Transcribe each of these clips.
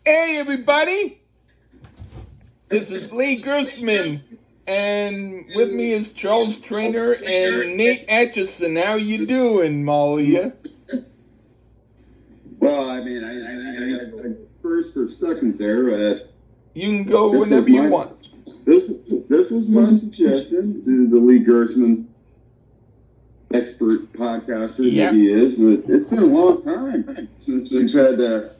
Hey everybody, this is Lee Gersman, and with me is Charles Traynor and Nate Atchison. How you doing, Malia? Well, I mean, I got a first or second there. You can go whenever you want. This was my suggestion to the Lee Gersman expert podcaster that he is. It's been a long time since we've had.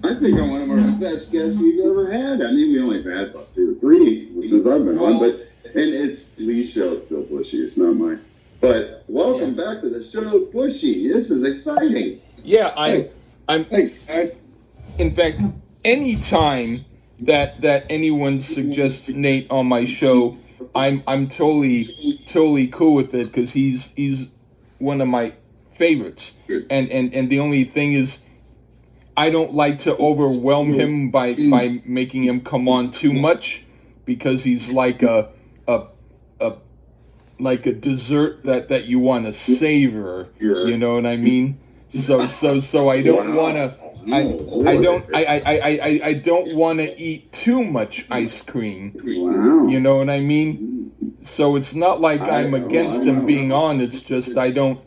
I think I'm one of our best guests we've ever had. I mean, we only had about 2 or 3 since I've been on, and it's Lee's show, still Bushy. It's not mine. But welcome back to the show, Bushy. This is exciting. Yeah, I'm. Thanks, guys. In fact, anytime that anyone suggests Nate on my show, I'm totally cool with it because he's one of my favorites. And the only thing is, I don't like to overwhelm him by making him come on too much, because he's like a dessert that you want to savor. You know what I mean? So I don't want to. I don't want to eat too much ice cream. Wow. You know what I mean? So it's not like I'm against him being on. It's just I don't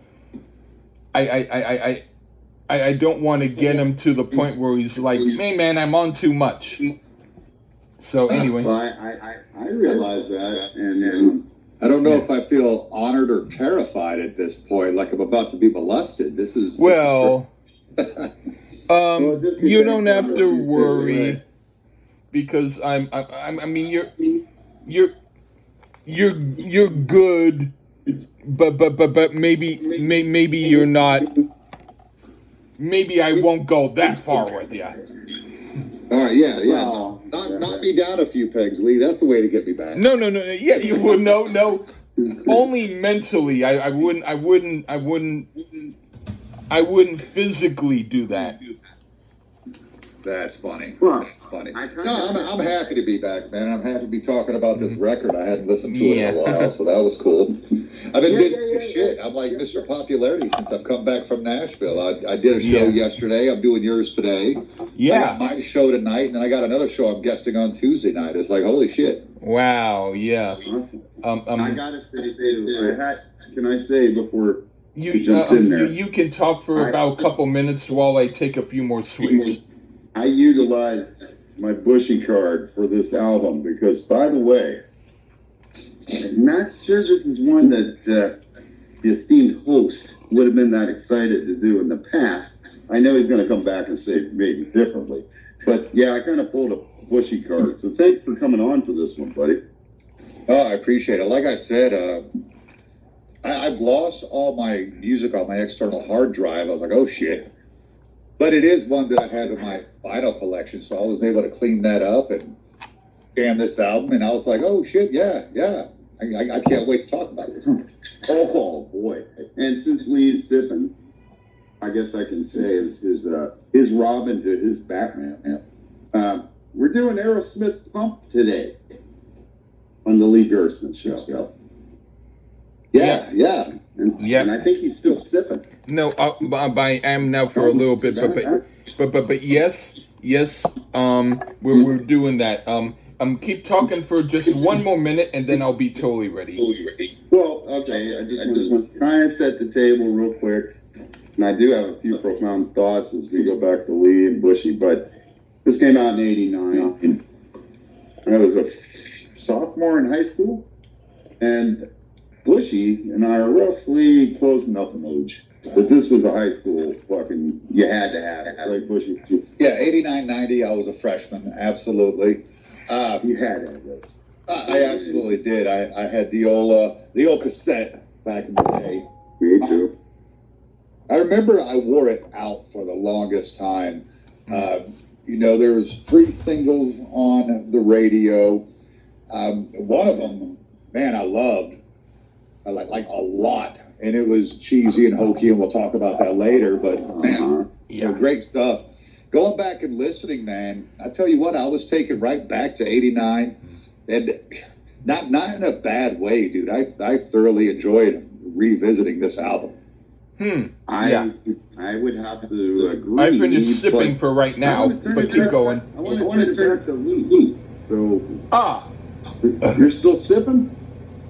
want to get him to the point where he's like, hey man, I'm on too much. So anyway. Well, I realize that, and I don't know if I feel honored or terrified at this point, like I'm about to be molested. This is well, you don't have to worry, because I mean you're good, but maybe you're not. Maybe I won't go that far with you. All right, yeah. Knock me down a few pegs, Lee. That's the way to get me back. No. Yeah, you would. No. Only mentally. I wouldn't physically do that. That's funny. That's funny. No, I'm happy to be back, man. I'm happy to be talking about this record. I hadn't listened to it in a while, so that was cool. I've been busy as shit. I'm like Mr. Popularity since I've come back from Nashville. I did a show yesterday. I'm doing yours today. Yeah. I got my show tonight, and then I got another show I'm guesting on Tuesday night. It's like, holy shit. Wow, yeah. Awesome. I gotta say, too, can I say before you jump in there? You can talk for about a couple minutes while I take a few more sweets. I utilized my Bushy card for this album because, by the way, I'm not sure this is one that the esteemed host would have been that excited to do in the past. I know he's going to come back and say maybe differently. But, yeah, I kind of pulled a Bushy card. So thanks for coming on for this one, buddy. Oh, I appreciate it. Like I said, I've lost all my music on my external hard drive. I was like, oh, shit. But it is one that I have in my vinyl collection, so I was able to clean that up and jam this album, and I was like, oh, shit, yeah. I can't wait to talk about this. Oh, boy. And since Lee's dissing, I guess I can say is his Robin to his Batman. We're doing Aerosmith Pump today on the Lee Gersman show. Yeah. And I think he's still sipping. No, I am now for a little bit, but yes, we're doing that. Keep talking for just one more minute, and then I'll be totally ready. Well, okay, I just want to kind of set the table real quick, and I do have a few profound thoughts as we go back to Lee and Bushy, but this came out in '89, and I was a sophomore in high school, and Bushy and I are roughly close enough in age. But this was a high school fucking, you had to have it, like Bushy. Yeah, 89, 90, I was a freshman, absolutely. You had to have this. I absolutely did. I had the old cassette back in the day. Me too. I remember I wore it out for the longest time. There was 3 singles on the radio. One of them, man, I loved. I like a lot, and it was cheesy and hokey, and we'll talk about that later. But man, great stuff. Going back and listening, man, I tell you what, I was taken right back to '89, and not in a bad way, dude. I thoroughly enjoyed revisiting this album. Yeah. I would have to agree. I finished sipping but for right now, but keep going. I want to turn it to Lee. So Ah, you're still sipping?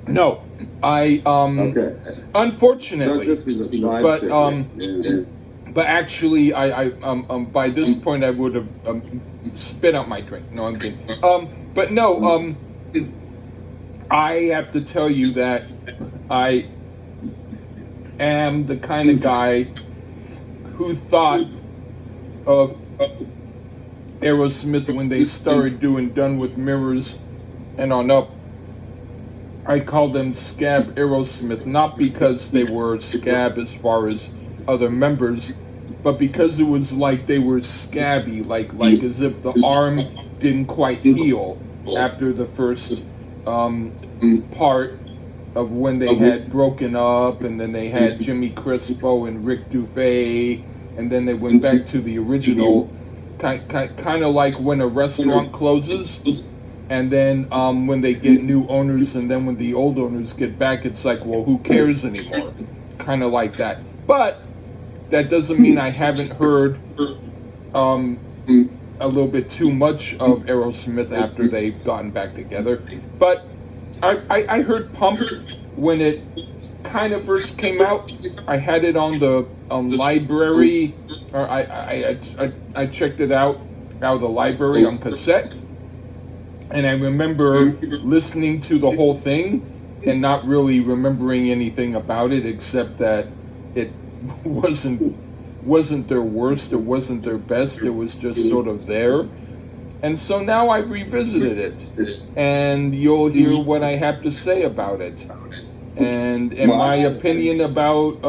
no, I Okay. unfortunately, This was a side but sip. but actually, I by this point I would have spit out my drink. No, I'm kidding. But no, I have to tell you that I am the kind of guy who thought of Aerosmith when they started doing Done with Mirrors and on up. I called them Scab Aerosmith, not because they were scab as far as other members, but because it was like they were scabby, like as if the arm didn't quite heal after the first part of when they had broken up, and then they had Jimmy Crispo and Rick Dufay, and then they went back to the original, kind of like when a restaurant closes, and then when they get new owners, and then when the old owners get back, it's like, well, who cares anymore? Kind of like that. But that doesn't mean I haven't heard a little bit too much of Aerosmith after they've gotten back together. But I heard Pump when it kind of first came out. I had it on the library, or I checked it out of the library on cassette, and I remember listening to the whole thing and not really remembering anything about it except that it wasn't their worst, it wasn't their best, it was just sort of there. And so now I revisited it, and you'll hear what I have to say about it. And my opinion about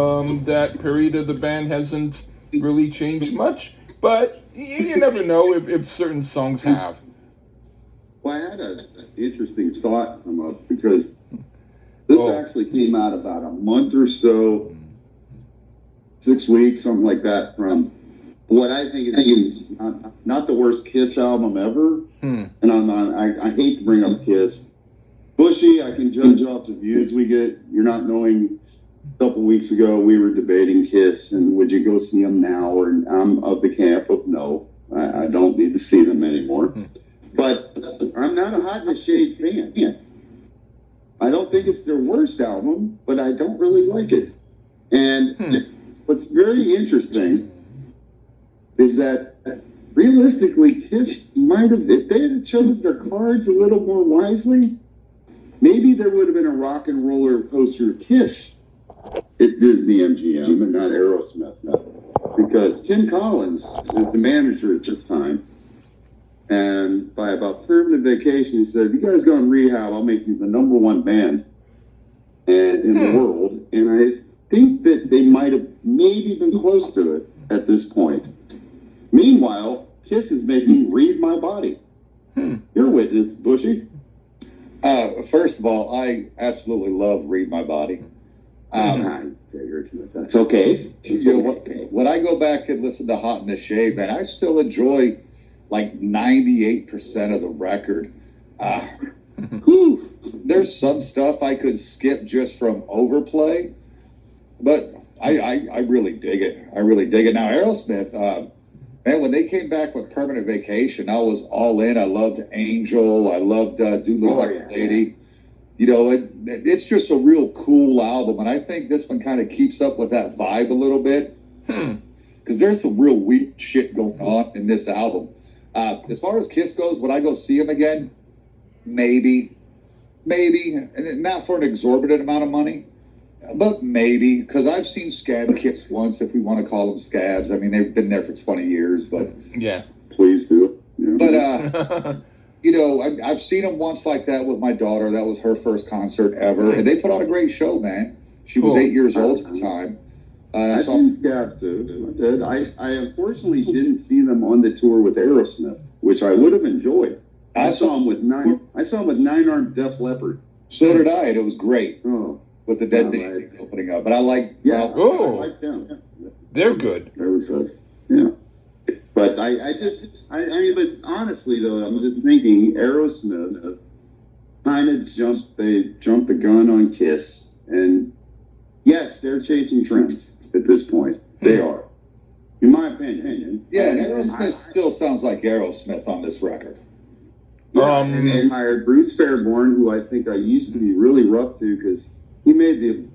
that period of the band hasn't really changed much, but you never know if certain songs have. Well, I had an interesting thought come up because this actually came out about a month or so, 6 weeks, something like that, from what I think is not the worst Kiss album ever. And I hate to bring up Kiss. Bushy, I can judge off the views we get. You're not knowing. A couple weeks ago, we were debating Kiss and would you go see them now? Or I'm of the camp of no, I don't need to see them anymore. But I'm not a Hot in the Shade fan. I don't think it's their worst album, but I don't really like it. And what's very interesting is that realistically, Kiss might have, if they had chosen their cards a little more wisely, maybe there would have been a rock and roller coaster Kiss at Disney MGM and not Aerosmith. Because Tim Collins is the manager at this time. And by about permanent vacation, he said, if you guys go in rehab, I'll make you the number one band in the world. And I think that they might have maybe been close to it at this point. Meanwhile, Kiss is making Read My Body. You're a witness, Bushy. First of all, I absolutely love Read My Body. That's okay. When I go back and listen to Hot in the Shade, man, I still enjoy like 98% of the record. There's some stuff I could skip just from overplay, but I really dig it. I really dig it. Now, Aerosmith, man, when they came back with Permanent Vacation, I was all in. I loved Angel. I loved Dude Looks Like a Lady. You know, it's just a real cool album, and I think this one kind of keeps up with that vibe a little bit, because there's some real weird shit going on in this album. As far as Kiss goes, would I go see him again? Maybe, and not for an exorbitant amount of money, but maybe, because I've seen Scab Kiss once, if we want to call them Scabs. I mean, they've been there for 20 years, but yeah, please do. Yeah. But you know, I've seen them once like that with my daughter. That was her first concert ever, and they put on a great show, man. She was 8 years old at the time. I've seen Scabs too. I unfortunately didn't see them on the tour with Aerosmith, which I would have enjoyed. I saw them with Nine Armed Def Leppard. So did I, and it was great. Oh, with the Dead Daisies opening up. But I like, I like them. They're good. They were good. Yeah. But I mean, but honestly though, I'm just thinking Aerosmith kind of jumped the gun on Kiss, and yes, they're chasing trends. at this point. They are, in my opinion. Yeah, and Aerosmith still sounds like Aerosmith on this record. Yeah, and they hired Bruce Fairborn, who I think I used to be really rough to because he made the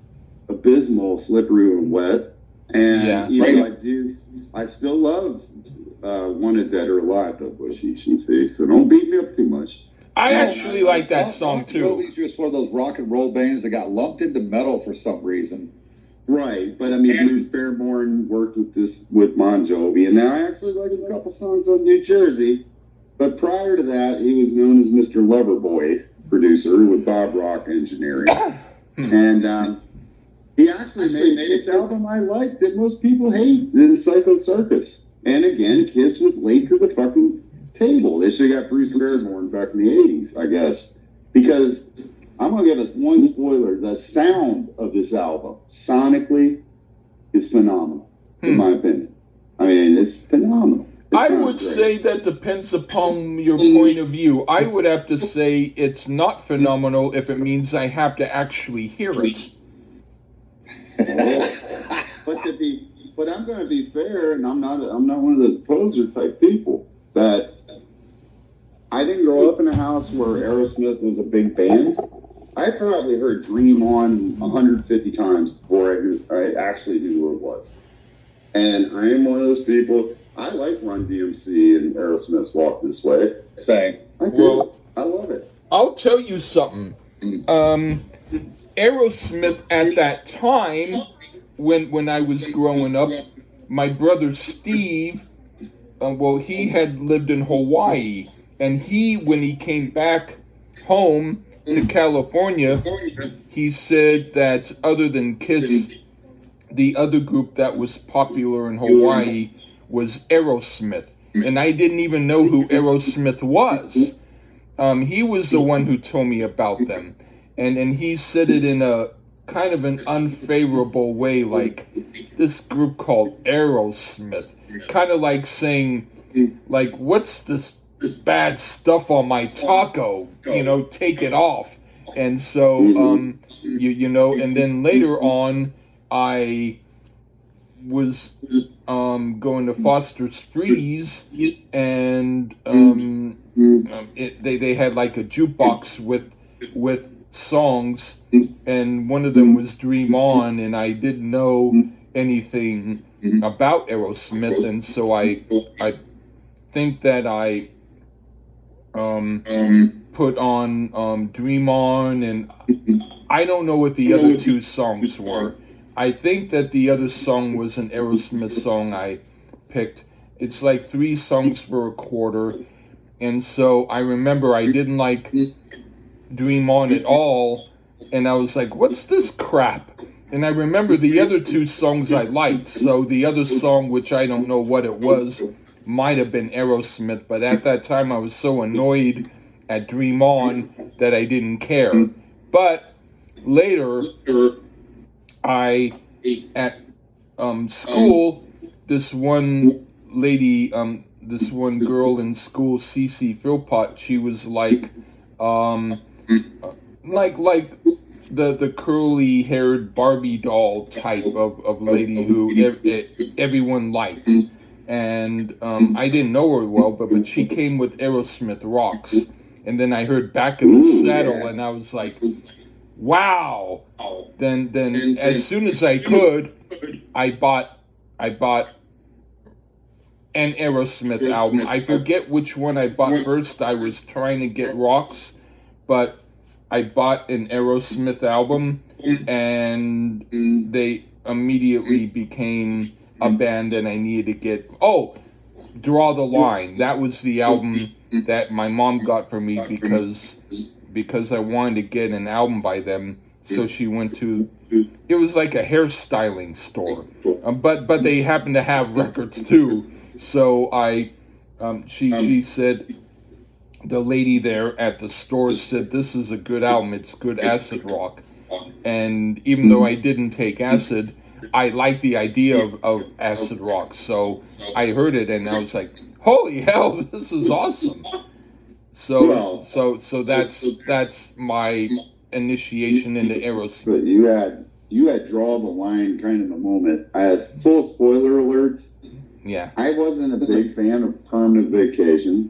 abysmal Slippery When Wet. And I still love Wanted Dead or Alive, though, Bushy, she says. So don't beat me up too much. I actually like that song too. Jovi's just one of those rock and roll bands that got lumped into metal for some reason. Right, but I mean, Bruce Fairborn worked with Bon Jovi, and now I actually like a couple songs on New Jersey. But prior to that, he was known as Mr. Loverboy, producer with Bob Rock Engineering. And he actually made this album I like that most people hate, in Psycho Circus. And again, Kiss was late to the fucking table. They should have got Bruce Fairborn back in the 80s, I guess. Because I'm going to give us one spoiler. The sound of this album, sonically, is phenomenal, in my opinion. I mean, it's phenomenal. I would say that depends upon your point of view. I would have to say it's not phenomenal if it means I have to actually hear it. But I'm going to be fair, and I'm not one of those poser type people that I didn't grow up in a house where Aerosmith was a big band. I probably heard Dream On 150 times before I actually knew who it was. And I am one of those people. I like Run DMC and Aerosmith's Walk This Way. Same. I do. I love it. I'll tell you something. Aerosmith at that time, when I was growing up, my brother Steve, he had lived in Hawaii, and when he came back home to California, he said that other than Kiss, the other group that was popular in Hawaii was Aerosmith. And I didn't even know who Aerosmith was. He was the one who told me about them. And he said it in a kind of an unfavorable way, like this group called Aerosmith. Kind of like saying, like, what's this bad stuff on my taco? Take it off. And so, and then later on, I was going to Foster's Freeze, and they had like a jukebox with songs, and one of them was Dream On, and I didn't know anything about Aerosmith, and so I think that I put on Dream On, and I don't know what the other two songs were. I think that the other song was an Aerosmith song I picked. It's like 3 songs for a quarter. And so I remember I didn't like Dream On at all. And I was like, what's this crap? And I remember the other 2 songs I liked. So the other song, which I don't know what it was, might have been Aerosmith. But at that time I was so annoyed at Dream On that I didn't care. But later, at school, this one lady, this one girl in school, Cece Philpott, she was like the curly haired Barbie doll type of lady who everyone liked. And I didn't know her well, but she came with Aerosmith Rocks. And then I heard Back in the Saddle, and I was like, wow. Then as soon as I could, I bought an Aerosmith album. I forget which one I bought first. I was trying to get Rocks, but I bought an Aerosmith album, and they immediately became a band that I needed to get. Oh, Draw the Line. That was the album that my mom got for me because I wanted to get an album by them. So she went to, it was like a hairstyling store, but they happened to have records too. So she said, the lady there at the store said, this is a good album, it's good acid rock. And even though I didn't take acid, I liked the idea of acid rock. So I heard it and I was like, holy hell, this is awesome. So that's my initiation into Aerosmith. But you had you had drawn the line kind of the moment. I have full spoiler alert. Yeah. I wasn't a big fan of Permanent Vacation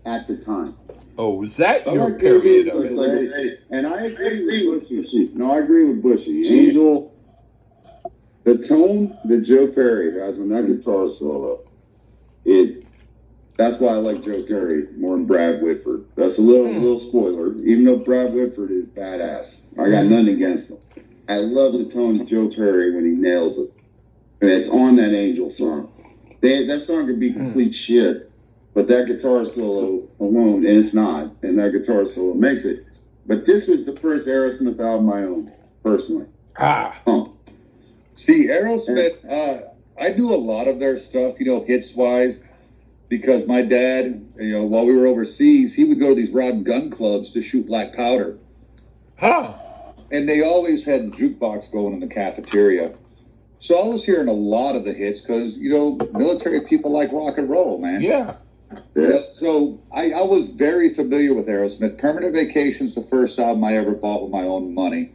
at the time. Oh, was that I your like period David, of it's it? like, and I agree with Bushy. No, I agree with Bushy. Angel, the tone that Joe Perry has on that guitar solo, that's why I like Joe Perry more than Brad Whitford. That's a little spoiler, even though Brad Whitford is badass. I got nothing against him. I love the tone of Joe Perry when he nails it. And it's on that Angel song. That song could be complete shit, but that guitar solo alone, and it's not, and that guitar solo makes it. But this was the first Aerosmith album I owned, personally. See, Aerosmith, I knew a lot of their stuff, hits-wise, because my dad, while we were overseas, he would go to these rod and gun clubs to shoot black powder. And they always had the jukebox going in the cafeteria. So I was hearing a lot of the hits because, military people like rock and roll, man. Yeah. So I was very familiar with Aerosmith. Permanent Vacation's the first album I ever bought with my own money.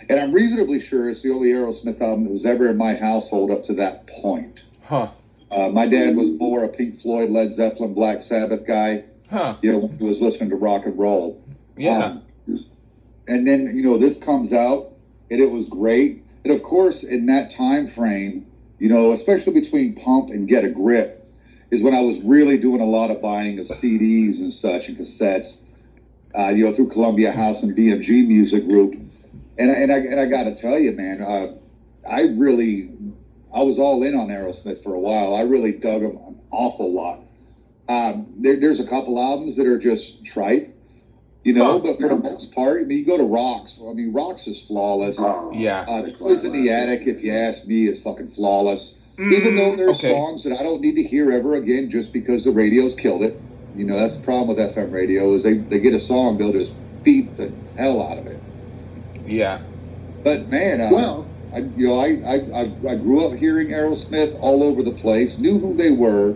And I'm reasonably sure it's the only Aerosmith album that was ever in my household up to that point. My dad was more a Pink Floyd, Led Zeppelin, Black Sabbath guy. He was listening to rock and roll. Yeah. And then, this comes out, and it was great. And, of course, in that time frame, especially between Pump and Get a Grip, is when I was really doing a lot of buying of CDs and such and cassettes, through Columbia House and BMG Music Group. And I got to tell you, man, I was all in on Aerosmith for a while. I really dug them an awful lot. There's a couple albums that are just trite, but for the most part, you go to Rocks. Rocks is flawless. Toys in the Attic, if you ask me, is fucking flawless. Even though there's songs that I don't need to hear ever again just because the radio's killed it. That's the problem with FM radio is they get a song, they'll just beat the hell out of it. Yeah. But man, I grew up hearing Aerosmith all over the place, knew who they were.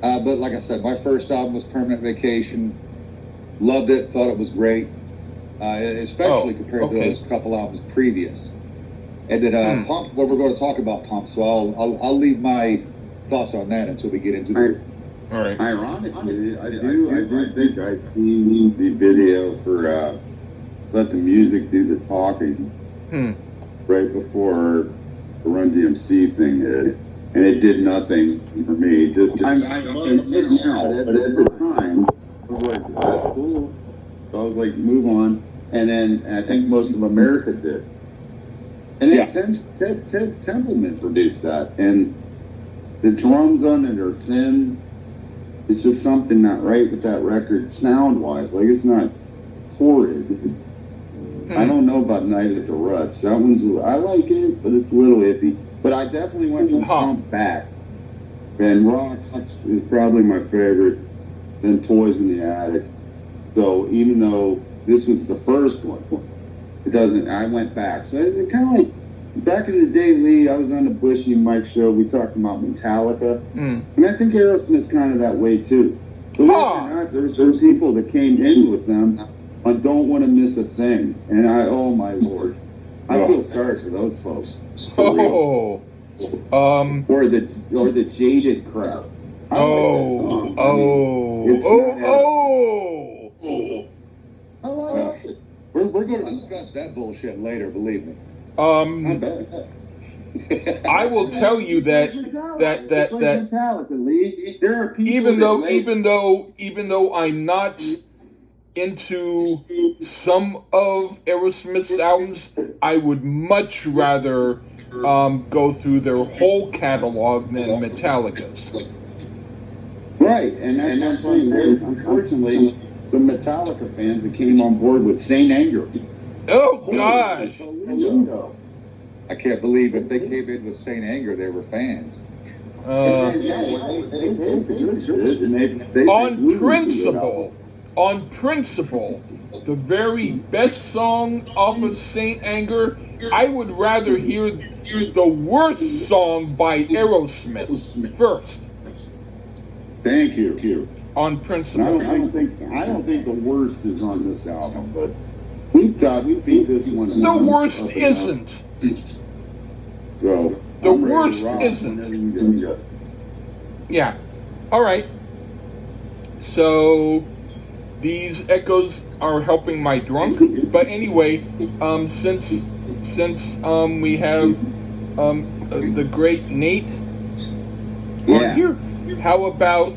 But like I said, my first album was Permanent Vacation. Loved it, thought it was great, especially compared to those couple albums previous. And then Pump, well, we're going to talk about Pump, so I'll leave my thoughts on that until we get into it. All right. Ironically, I do think I seen the video for Let the Music Do the Talking right before the Run DMC thing hit, and it did nothing for me. I love it now, but at the time, I was like, that's cool. So I was like, move on. And then I think most of America did. And then Ted Templeman produced that. And the drums on it are thin. It's just something not right with that record sound-wise. Like, it's not horrid. I don't know about Night at the Ruts. That one's, I like it, but it's a little iffy. But I definitely went to Pump back. And Rocks is probably my favorite. Then Toys in the Attic. So even though this was the first one, I went back. So it kind of like, back in the day, Lee, I was on the Bushy and Mike show. We talked about Metallica. And I think Aerosmith's kind of that way too. Believe it or not, there were some people that came in with them. I don't want to miss a thing. And oh my Lord. I feel sorry for those folks. Or the Jaded crowd. I like it. We're going to discuss that bullshit later, believe me. I will tell you that Metallica, Lee. There are people even though I'm not into some of Aerosmith's albums, I would much rather go through their whole catalog than Metallica's. Right, and that's what I'm saying. Unfortunately, the Metallica fans that came on board with Saint Anger. Oh gosh! I can't believe if they came in with Saint Anger, they were fans. On principle, the very best song off of Saint Anger, I would rather hear the worst song by Aerosmith first. Thank you. On principle. I don't think the worst is on this album, but We thought we beat this one. The worst isn't. So The I'm ready to worst rock isn't. whenever you guys go. Yeah. All right. So these echoes are helping my drunk. But anyway, since we have the great Nate on Yeah. here, how about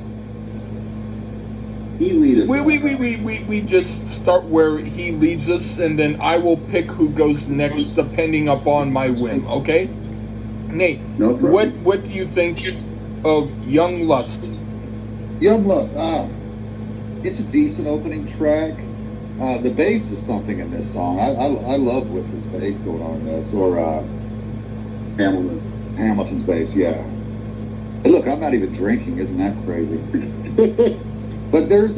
He lead us. we just start where he leads us, and then I will pick who goes next depending upon my whim. Okay, Nate. No problem. What do you think of Young Lust? Young Lust, it's a decent opening track. The bass is something in this song. I love Whitford's bass going on in this, or Hamilton's bass, yeah. Hey, look, I'm not even drinking. Isn't that crazy? But there's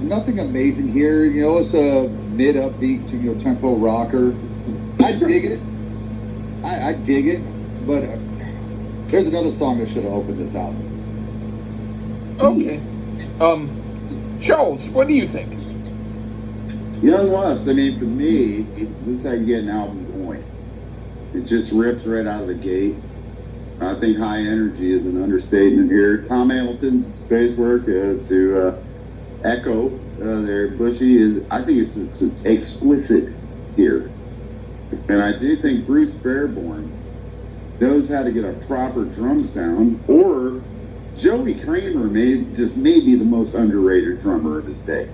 nothing amazing here. You know, it's a mid upbeat tempo rocker. I dig it. I dig it. But there's another song that should have opened this album. Okay. Charles, what do you think? Young Lust, I mean, for me, this is how you get an album going. It just rips right out of the gate. I think high energy is an understatement here. Tom Hamilton's bass work to echo there, Bushy, is, I think it's exquisite here. And I do think Bruce Fairborn knows how to get a proper drum sound, or Joey Traynor may be the most underrated drummer of his day.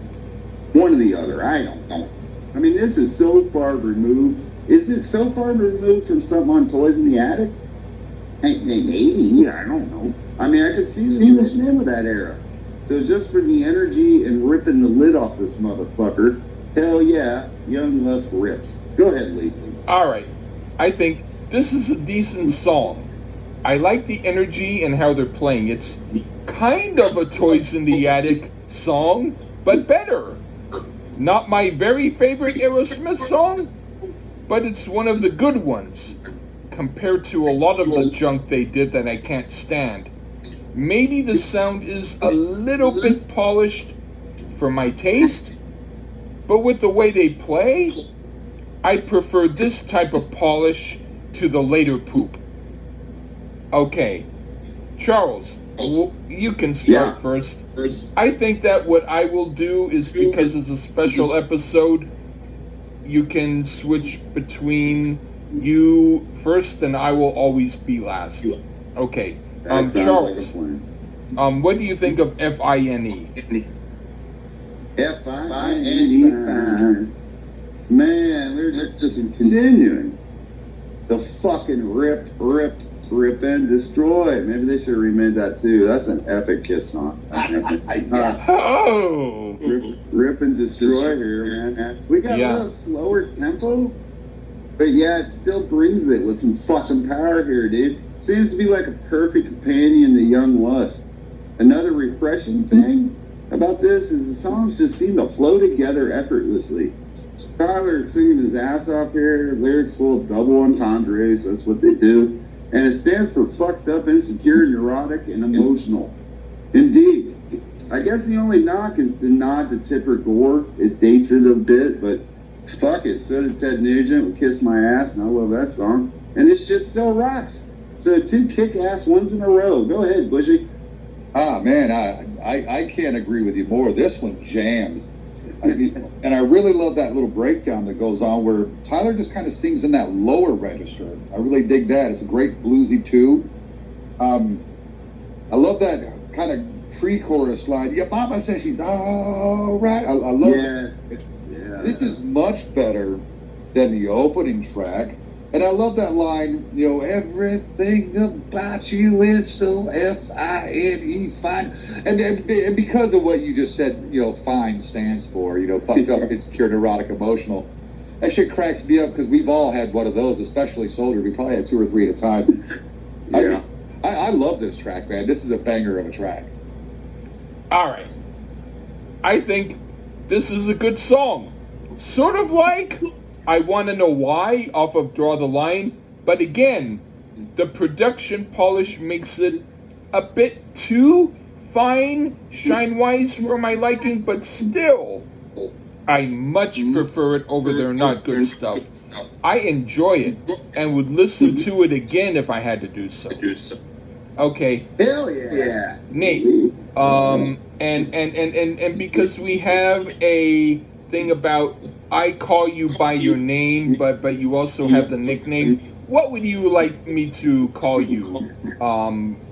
One or the other, I don't know. I mean, this is so far removed. Is it so far removed from something on Toys in the Attic? Hey, maybe, I don't know. I mean, I could see the name of that era. So just for the energy and ripping the lid off this motherfucker, hell yeah, Young Lust rips. Go ahead, Lee. All right. I think this is a decent song. I like the energy and how they're playing. It's kind of a Toys in the Attic song, but better. Not my very favorite Aerosmith song, but it's one of the good ones compared to a lot of the junk they did that I can't stand. Maybe the sound is a little bit polished for my taste, but with the way they play, I prefer this type of polish to the later poop. Okay, Charles, you can start first. I think that what I will do is, because it's a special episode, you can switch between you first and I will always be last. Okay, Charles, what do you think of F-I-N-E? F-I-N-E. Man, they're just continuing the fucking rip, and destroy. Maybe they should have remade that too. That's an epic Kiss song. Oh! Rip and destroy here, man. We got a little slower tempo, but yeah, it still brings it with some fucking power here, dude. Seems to be like a perfect companion to Young Lust. Another refreshing thing about this is the songs just seem to flow together effortlessly. Tyler singing his ass off here, lyrics full of double entendres, that's what they do. And it stands for fucked up, insecure, neurotic, and emotional. Indeed. I guess the only knock is the nod to Tipper Gore. It dates it a bit, but fuck it. So did Ted Nugent with Kiss My Ass, and I love that song. And this shit still rocks. So 2 kick-ass ones in a row. Go ahead, Bushy. Ah, man, I can't agree with you more. This one jams. And I really love that little breakdown that goes on where Tyler just kind of sings in that lower register. I really dig that. It's a great bluesy too. I love that kind of pre-chorus line. Yeah, Mama says she's all right. I love it. Yeah. This is much better than the opening track. And I love that line, everything about you is so F-I-N-E, fine. And because of what you just said, fine stands for, fucked up, insecure, neurotic, emotional. That shit cracks me up because we've all had one of those, especially soldiers. We probably had 2 or 3 at a time. Yeah. I love this track, man. This is a banger of a track. All right. I think this is a good song. Sort of like I Want to Know Why off of Draw the Line, but again, the production polish makes it a bit too fine, shine-wise for my liking, but still, I much prefer it over their not good stuff. I enjoy it and would listen to it again if I had to do so. Okay, Hell yeah. Nate. And because we have a thing about I call you by your name, but you also have the nickname. What would you like me to call you?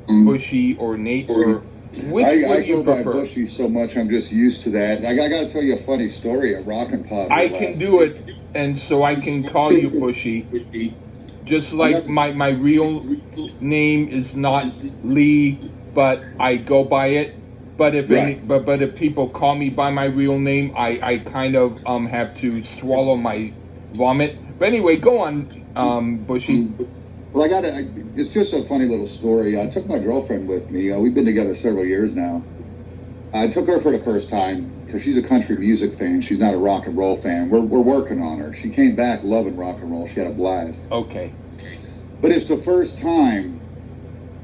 Bushy or Nate, or which I would you go by prefer? Bushy so much, I'm just used to that. I got to tell you a funny story at Rockin' Pod. I can do it, and so I can call you Bushy. Just like my real name is not Lee, but I go by it. But if but if people call me by my real name, I kind of have to swallow my vomit. But anyway, go on, Bushy. Well, it's just a funny little story. I took my girlfriend with me. We've been together several years now. I took her for the first time because she's a country music fan. She's not a rock and roll fan. We're working on her. She came back loving rock and roll. She had a blast. Okay. But it's the first time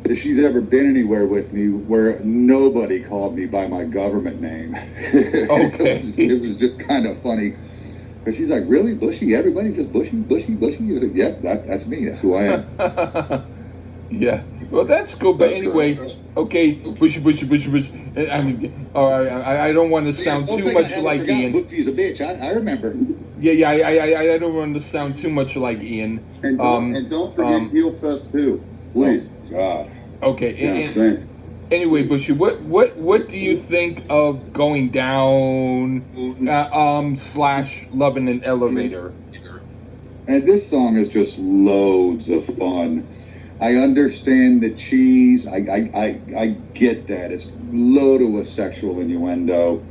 that she's ever been anywhere with me where nobody called me by my government name. Okay. It was just kind of funny. But she's like, really? Bushy? Everybody just Bushy? I was like, yep, that's me. That's who I am. Yeah. Well, that's cool. But anyway, okay, Bushy. I mean, all right. I don't want to sound too much like Ian. Bushy's a bitch. I remember. Yeah. I don't want to sound too much like Ian. And don't forget Heel Fest too, please. Oh, God. Okay. Yeah, thanks. Anyway, Bushy, what do you think of Going Down / Loving an Elevator? And this song is just loads of fun. I understand the cheese. I get that. It's loaded with sexual innuendo.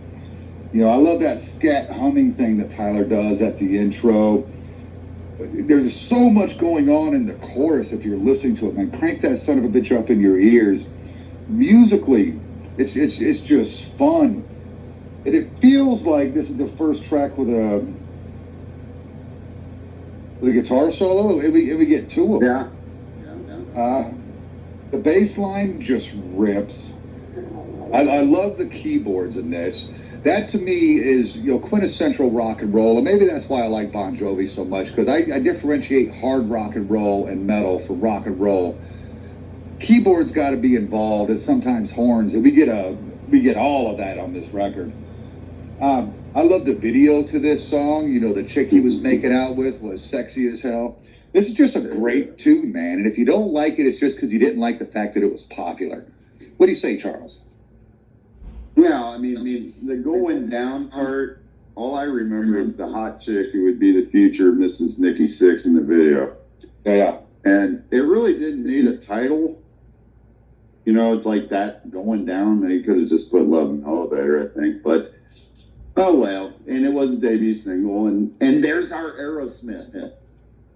You know, I love that scat humming thing that Tyler does at the intro. There's so much going on in the chorus if you're listening to it. Man, crank that son of a bitch up in your ears. Musically, it's just fun. And it feels like this is the first track with a guitar solo. And we get two of them. Yeah. The bass line just rips. I love the keyboards in this. That to me is, you know, quintessential rock and roll, and maybe that's why I like Bon Jovi so much, because I differentiate hard rock and roll and metal from rock and roll. Keyboards got to be involved, and sometimes horns, and we get all of that on this record. I love the video to this song. You know, the chick he was making out with was sexy as hell. This is just a great tune, man. And if you don't like it, it's just because you didn't like the fact that it was popular. What do you say, Charles? Well, I mean, the going down part, all I remember is the hot chick who would be the future Mrs. Nikki Sixx in the video. Yeah. And it really didn't need a title. You know, it's like that going down. They could have just put Love in the Elevator, I think. But, oh well. And it was a debut single. And there's our Aerosmith.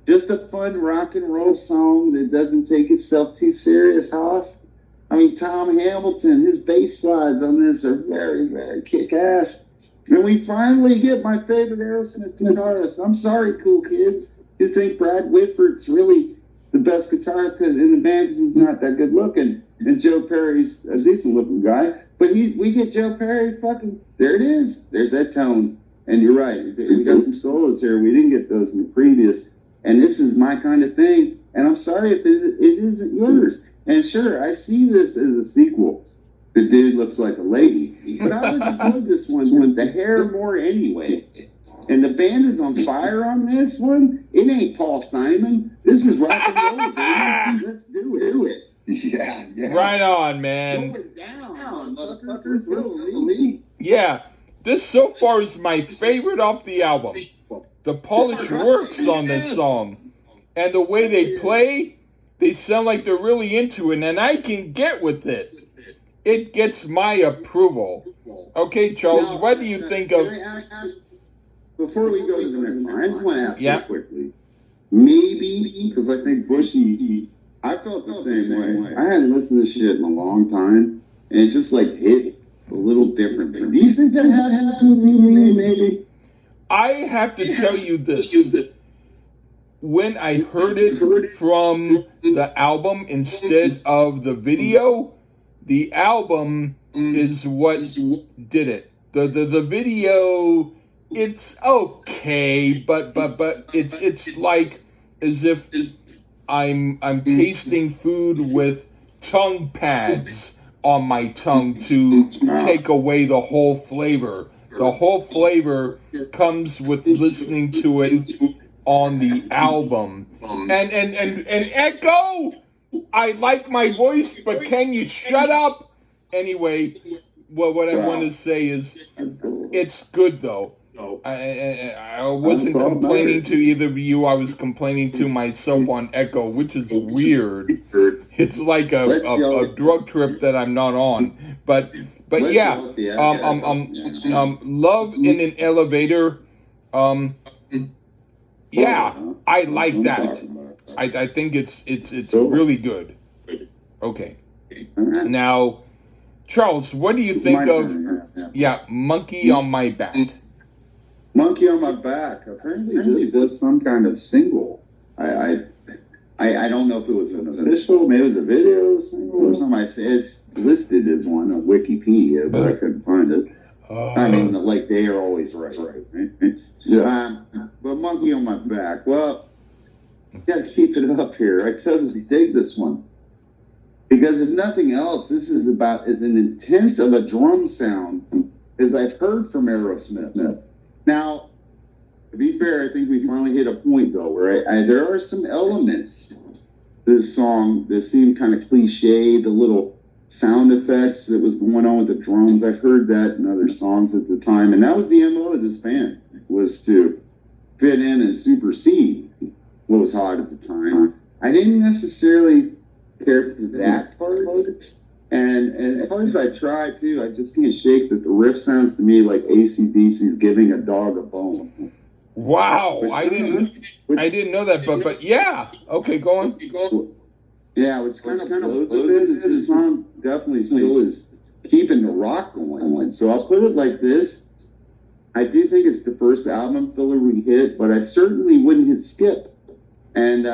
Just a fun rock and roll song that doesn't take itself too serious, Hoss. I mean, Tom Hamilton, his bass slides on this are very, very kick-ass. And we finally get my favorite Aerosmith guitarist. I'm sorry, cool kids. You think Brad Whitford's really the best guitarist in the band because he's not that good looking. And Joe Perry's a decent looking guy. But we get Joe Perry there it is. There's that tone. And you're right. We got some solos here. We didn't get those in the previous. And this is my kind of thing. And I'm sorry if it isn't yours. And sure, I see this as a sequel. The dude looks like a lady. But I would enjoy this one with the hair more anyway. And the band is on fire on this one. It ain't Paul Simon. This is rock and roll, baby. Let's do it. Yeah. Right on, man. Going down, motherfuckers. Listen to me. Yeah, this so far is my favorite off the album. The polish works on this song. And the way they play, they sound like they're really into it, and I can get with it. It gets my approval. Okay, Charles, Now, what do you think of... Before we go to the next one, I just want to ask Yeah. you quickly. Maybe, because I think Bushy, I felt the same way. I hadn't listened to shit in a long time, and it just like hit a little different. Do you think that had happened with me, maybe? I have to tell you this. When I heard it from the album instead of the video, the album is what did it. The video it's okay, but it's like as if I'm tasting food with tongue pads on my tongue to take away the whole flavor. The whole flavor comes with listening to it on the album. And Echo, I like my voice, but can you shut up? Anyway, well, what I want to say is it's good though. I wasn't complaining to either of you. I was complaining to myself on Echo, which is weird. It's like a drug trip that I'm not on. But yeah, love in an elevator. Yeah, I like that. I think it's really good. Okay. Now, Charles, what do you think of Monkey on My Back? Monkey on My Back. Apparently, this was some kind of single. I don't know if it was an official, maybe it was a video single or something. It's listed as one on Wikipedia, but I couldn't find it. I mean, like they are always right? Yeah. But Monkey on My Back. Well, you gotta keep it up here. I totally dig this one. Because if nothing else, this is about as an intense of a drum sound as I've heard from Aerosmith. Now, to be fair, I think we finally hit a point though where there are some elements to this song that seem kind of cliche. The little sound effects that was going on with the drums, I've heard that in other songs at the time, and that was the MO of this band, was to fit in and supersede what was hot at the time. I didn't necessarily care for that part, and as hard as I try to, I just can't shake that the riff sounds to me like AC/DC's giving a dog a bone. Wow, I didn't know that, but yeah, okay, go on. Yeah, which kind of blows a bit. This song definitely still is keeping the rock going. So I'll put it like this: I do think it's the first album filler we hit, but I certainly wouldn't hit skip. And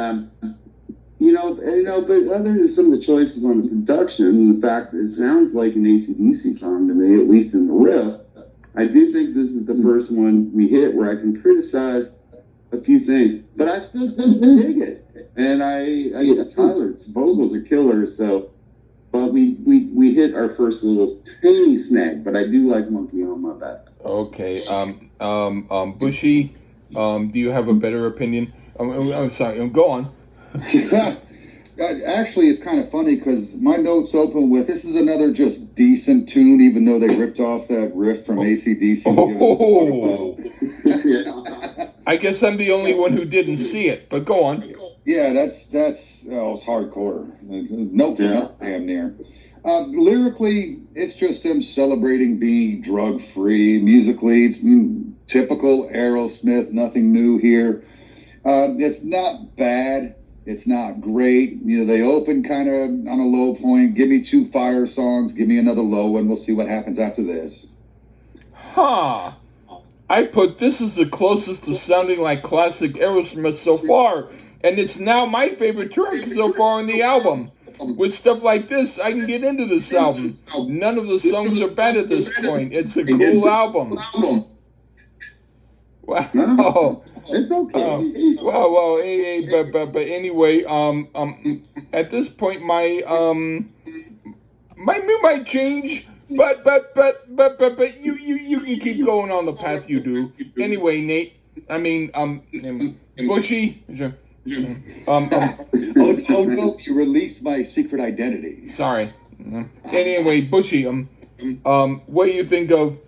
but other than some of the choices on the production and the fact that it sounds like an AC/DC song to me, at least in the riff, I do think this is the first one we hit where I can criticize a few things, but I still dig it. And Tyler's vocals are killer, so, but we hit our first little tiny snag, but I do like Monkey on My Back. Okay, Bushy, do you have a better opinion? I'm sorry, go on. Actually, it's kind of funny because my notes open with this is another just decent tune, even though they ripped off that riff from AC/DC. I guess I'm the only one who didn't see it, but go on. Yeah, it's hardcore. Note for note, damn near. Lyrically, it's just them celebrating being drug-free. Musically, it's typical Aerosmith, nothing new here. It's not bad. It's not great. They open kind of on a low point. Give me 2 fire songs. Give me another low one. We'll see what happens after this. Huh. I put this is the closest to sounding like classic Aerosmith so far, and it's now my favorite track so far on the album. With stuff like this, I can get into this album. None of the songs are bad at this point. It's a cool album. Wow. It's okay. Well, but anyway, at this point, my mood might change, but you can keep going on the path you do. Anyway, Nate, Bushy. Oh no! You released my secret identity. Sorry. Anyway, Bushy, what do you think of?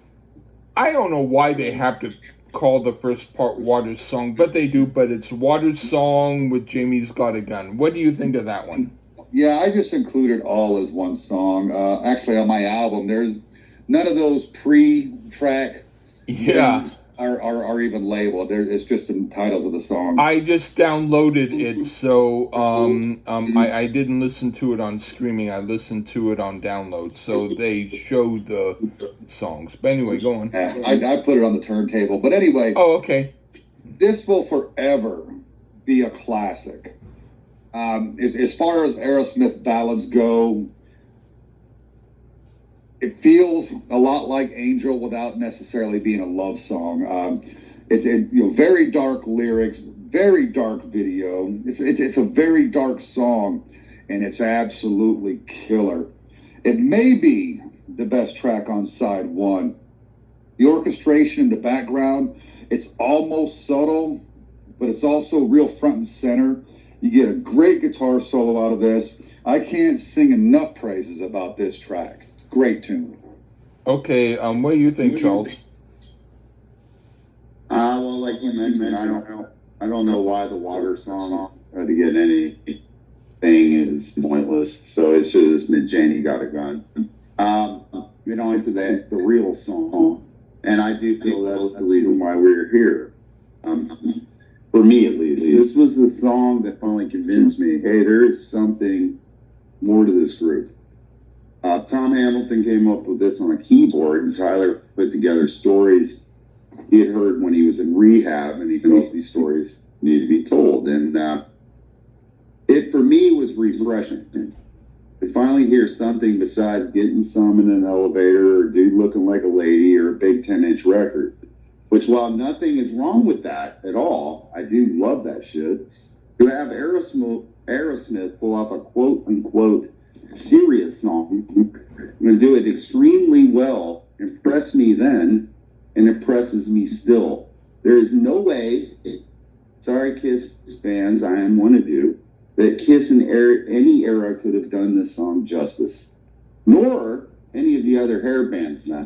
I don't know why they have to call the first part Water's Song, but they do. But it's Water's Song with Jamie's Got a Gun. What do you think of that one? Yeah, I just included all as one song. Actually, on my album, there's none of those pre-track. Yeah. Are even labeled. It's just the titles of the songs. I just downloaded it, so I didn't listen to it on streaming. I listened to it on download, so they showed the songs. But anyway, go on. I put it on the turntable. But anyway. Oh, okay. This will forever be a classic. As far as Aerosmith ballads go, if feels a lot like Angel without necessarily being a love song. It's very dark lyrics, very dark video. It's a very dark song, and it's absolutely killer. It may be the best track on side one. The orchestration in the background, it's almost subtle, but it's also real front and center. You get a great guitar solo out of this. I can't sing enough praises about this track. Great tune. Okay, what do you think, Charles? Well, like you mentioned, I don't know why the water song had to get anything is pointless. So it should have just been Janie Got a Gun. Into the real song, and I do feel that's the reason why we're here. For me, at least, this was the song that finally convinced me. Hey, there is something more to this group. Tom Hamilton came up with this on a keyboard, and Tyler put together stories he had heard when he was in rehab, and he felt these stories needed to be told. And it, for me, was refreshing. To finally hear something besides getting some in an elevator, or a dude looking like a lady, or a big 10-inch record. Which, while nothing is wrong with that at all, I do love that shit. To have Aerosmith pull off a quote-unquote serious song and do it extremely well, impressed me then, and impresses me still. There is no way, sorry Kiss fans, I am one of you, that Kiss in any era could have done this song justice. Nor any of the other hair bands now.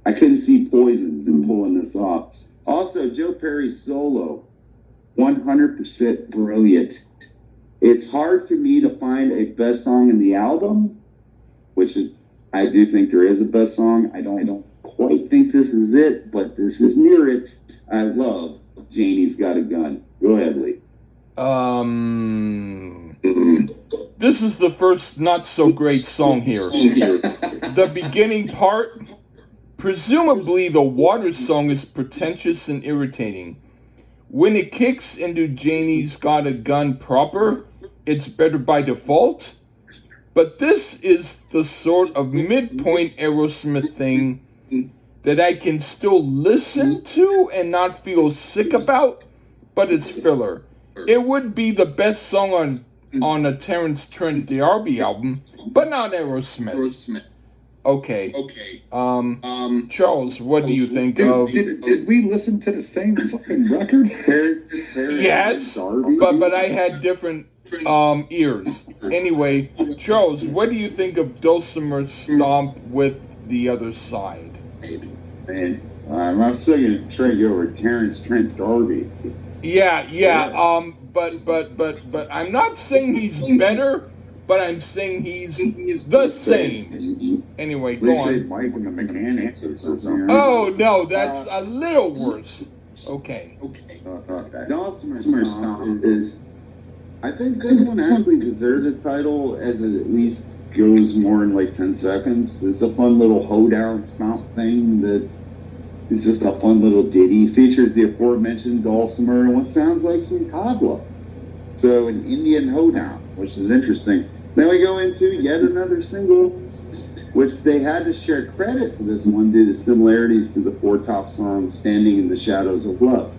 I couldn't see Poison in pulling this off. Also, Joe Perry's solo, 100% brilliant. It's hard for me to find a best song in the album, which is, I do think there is a best song. I don't quite think this is it, but this is near it. I love Janie's Got a Gun. Go ahead, Lee. This is the first not so great song here. The beginning part, presumably the water song, is pretentious and irritating. When it kicks into Janie's Got a Gun proper, it's better by default. But this is the sort of midpoint Aerosmith thing that I can still listen to and not feel sick about, but it's filler. It would be the best song on a Terence Trent D'Arby album, but not Aerosmith. Okay. Charles, what do you think of? Did we listen to the same fucking record? Yes, but I had different ears. Anyway, Charles, what do you think of Dulcimer Stomp with The Other Side? Man, I'm still going to try to go over Terence Trent D'Arby. Yeah. But I'm not saying he's better, but I'm saying he's the same. Anyway, go on. They say Mike and the Mechanics or something. Oh no, that's a little worse. Okay. Dulcimer Stomp is. I think this one actually deserves a title, as it at least goes more in like 10 seconds. It's a fun little hoedown stomp thing that is just a fun little ditty. Features the aforementioned Dulcimer and what sounds like some tabla. So an Indian hoedown, which is interesting. Then we go into yet another single, which they had to share credit for this one due to similarities to the Four Top songs Standing in the Shadows of Love.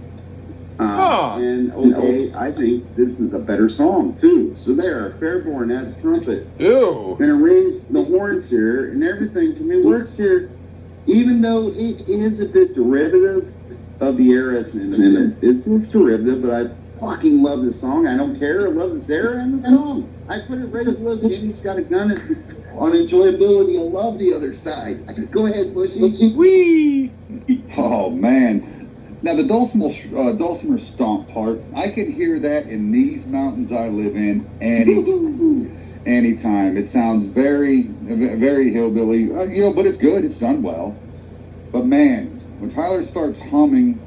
And okay, I think this is a better song too. So there, Fairborn adds trumpet. Ew. And arrange the horns here, and everything for me works here, even though it is a bit derivative of the era it's in. It's derivative, but I fucking love this song. I don't care. I love this era and the song. I put it right below Janie's Got a Gun on enjoyability. I love The Other Side. Go ahead, Bushy. Wee. Oh man. Now the Dulcimer Stomp part, I can hear that in these mountains I live in anytime. It sounds very, very hillbilly, but it's good. It's done well. But man, when Tyler starts humming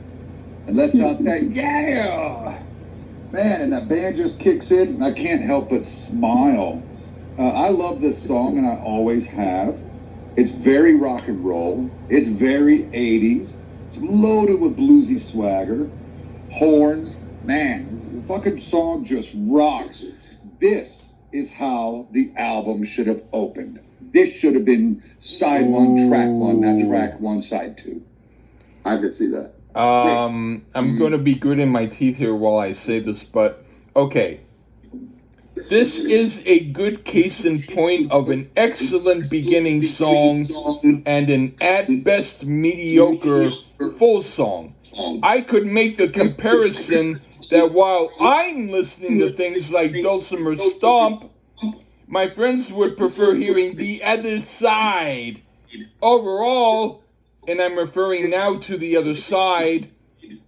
and lets out that yeah, man, and that band just kicks in, I can't help but smile. I love this song, and I always have. It's very rock and roll. It's very 80s. It's loaded with bluesy swagger, horns. Man, the fucking song just rocks. This is how the album should have opened. this should have been side one, track one, not track one, side two. I could see that. I'm going to be gritting my teeth here while I say this, but okay. This is a good case in point of an excellent beginning song and an at best mediocre full song. I could make the comparison that while I'm listening to things like Dulcimer Stomp, my friends would prefer hearing the other side. Overall, and I'm referring now to the other side,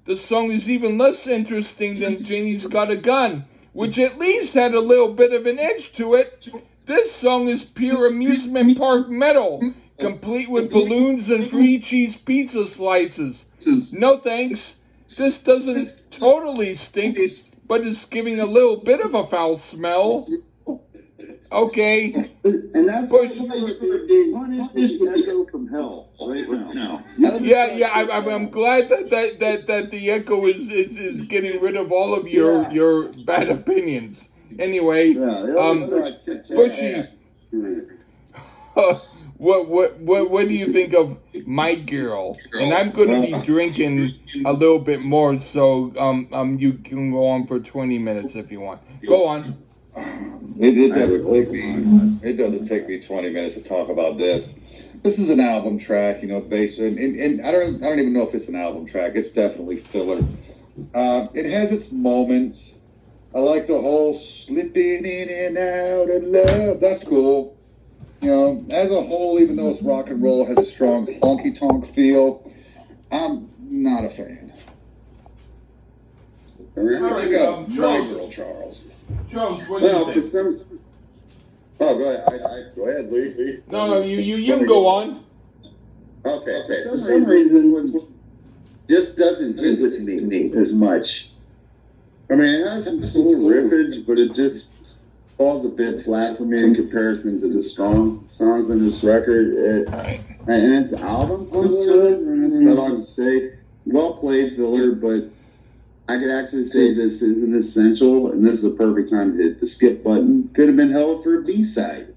the song is even less interesting than Janie's Got a Gun, which at least had a little bit of an edge to it. This song is pure amusement park metal, complete with balloons and free cheese pizza slices. No thanks. This doesn't totally stink, but it's giving a little bit of a foul smell. Okay. And that's Bush. why you're punished this echo from hell right now. Yeah. I'm glad that the echo is getting rid of all of your bad opinions. Anyway, Bushy, what do you think of My Girl? And I'm going to be drinking a little bit more, so you can go on for 20 minutes if you want. Go on. It doesn't take me 20 minutes to talk about this. This is an album track, based and I don't even know if it's an album track. It's definitely filler. It has its moments. I like the whole slipping in and out of love. That's cool. As a whole, even though it's rock and roll, it has a strong honky tonk feel. I'm not a fan. Let's go. My Girl, Charles. Charles, what do you think? Go ahead. Go ahead, Lee. No, you can go on. Okay. For some reason, just doesn't hit with me as much. I mean, it has some cool riffage, but it just falls a bit flat for me in comparison to the strong songs on this record. And its album filler, and it's not all to say. Well played filler, but I could actually say this isn't essential, and this is the perfect time to hit the skip button. Could have been held for a B-side.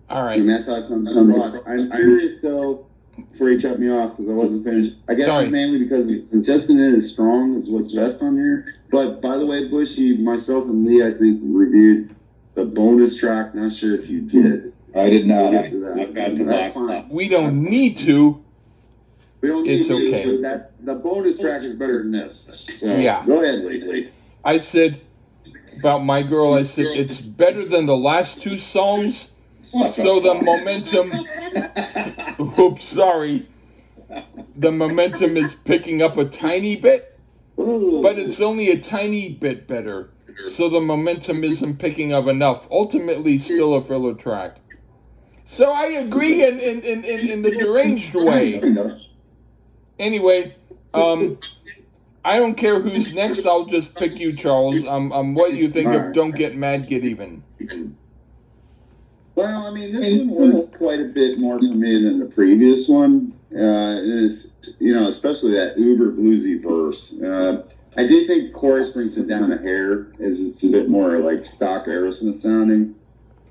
All right. And that's how it comes across. I'm curious, though, before you cut me off, because I wasn't finished. I guess it's mainly because it's just in it as strong as what's best on here. But, by the way, Bushy, myself and Lee, I think, reviewed the bonus track. Not sure if you did. I did not. I've got to back. We don't need to. We don't need It's to, okay. but the bonus track is better than this. So, Yeah. Go ahead, Lee. I said about My Girl, I said it's better than the last two songs. So the momentum. Oops, sorry. The momentum is picking up a tiny bit, but it's only a tiny bit better. So the momentum isn't picking up enough. Ultimately, still a filler track. So I agree in the deranged way. Anyway, I don't care who's next. I'll just pick you, Charles. What do you think of Don't Get Mad, Get Even? Well, I mean, this one was quite a bit more for me than the previous one. And it's, especially that uber bluesy verse. I do think the chorus brings it down a hair, as it's a bit more like stock Aerosmith sounding.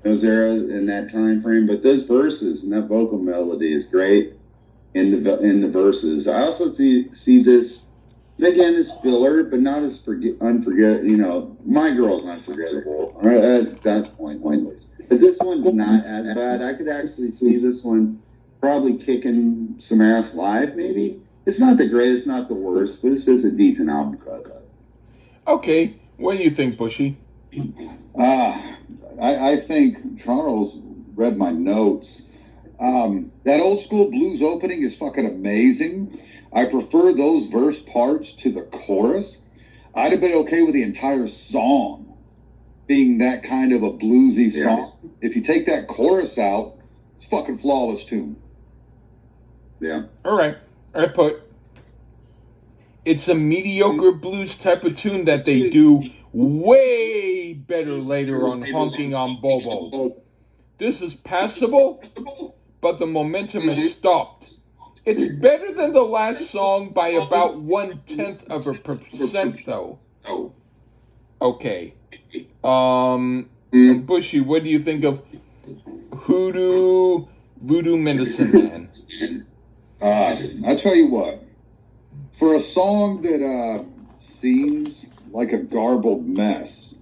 Those eras in that time frame, but those verses and that vocal melody is great in the verses. I also see this again as filler, but not as unforgettable. My Girl's unforgettable. That's pointless. But this one's not as bad. I could actually see this one probably kicking some ass live. Maybe it's not the greatest, not the worst, but it's just a decent album cut. Okay, what do you think, Bushy? I think Charles read my notes. That old school blues opening is fucking amazing. I prefer those verse parts to the chorus. I'd have been okay with the entire song being that kind of a bluesy song. If you take that chorus out, it's fucking flawless tune. Yeah. All right. I put it's a mediocre blues type of tune that they do way better later on Honking on Bobo. This is passable, but the momentum is stopped. It's better than the last song by about 0.1%, though. Okay. Bushy, what do you think of Hoodoo, Voodoo Medicine Man. I tell you what, for a song that seems like a garbled mess,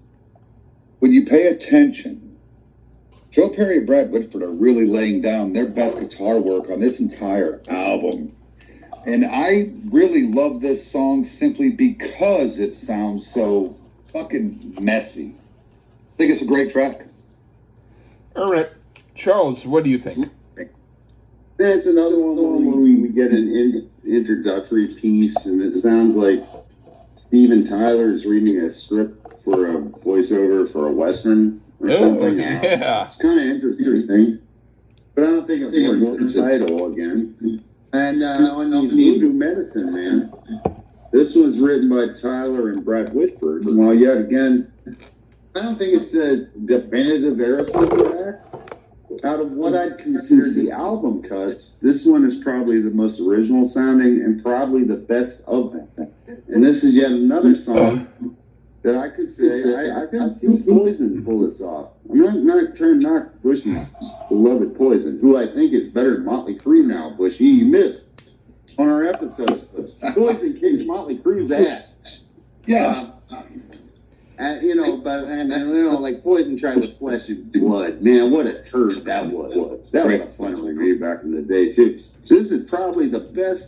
when you pay attention, Joe Perry and Brad Whitford are really laying down their best guitar work on this entire album. And I really love this song simply because it sounds so fucking messy. I think it's a great track. All right. Charles, what do you think? That's another one where we get an introductory piece, and it sounds like Steven Tyler is reading a script for a voiceover for a Western or something. Yeah. It's kind of interesting, but I don't think it warrants the title again. And on the Voodoo Medicine Man, this was written by Tyler and Brad Whitford. Well, yet again, I don't think it's a definitive Aerosmith track. Out of what I'd consider the album cuts, this one is probably the most original sounding and probably the best of them. And this is yet another song that I could say I could see Poison pull this off. I'm not trying to knock Bushy's beloved Poison, who I think is better than Motley Crue now. Bushy, you missed on our episodes. Poison kicks Motley Crue's ass. Yes. And, like Poison tried with Flesh and Blood. Man, what a turd that was. That was a fun review back in the day, too. This is probably the best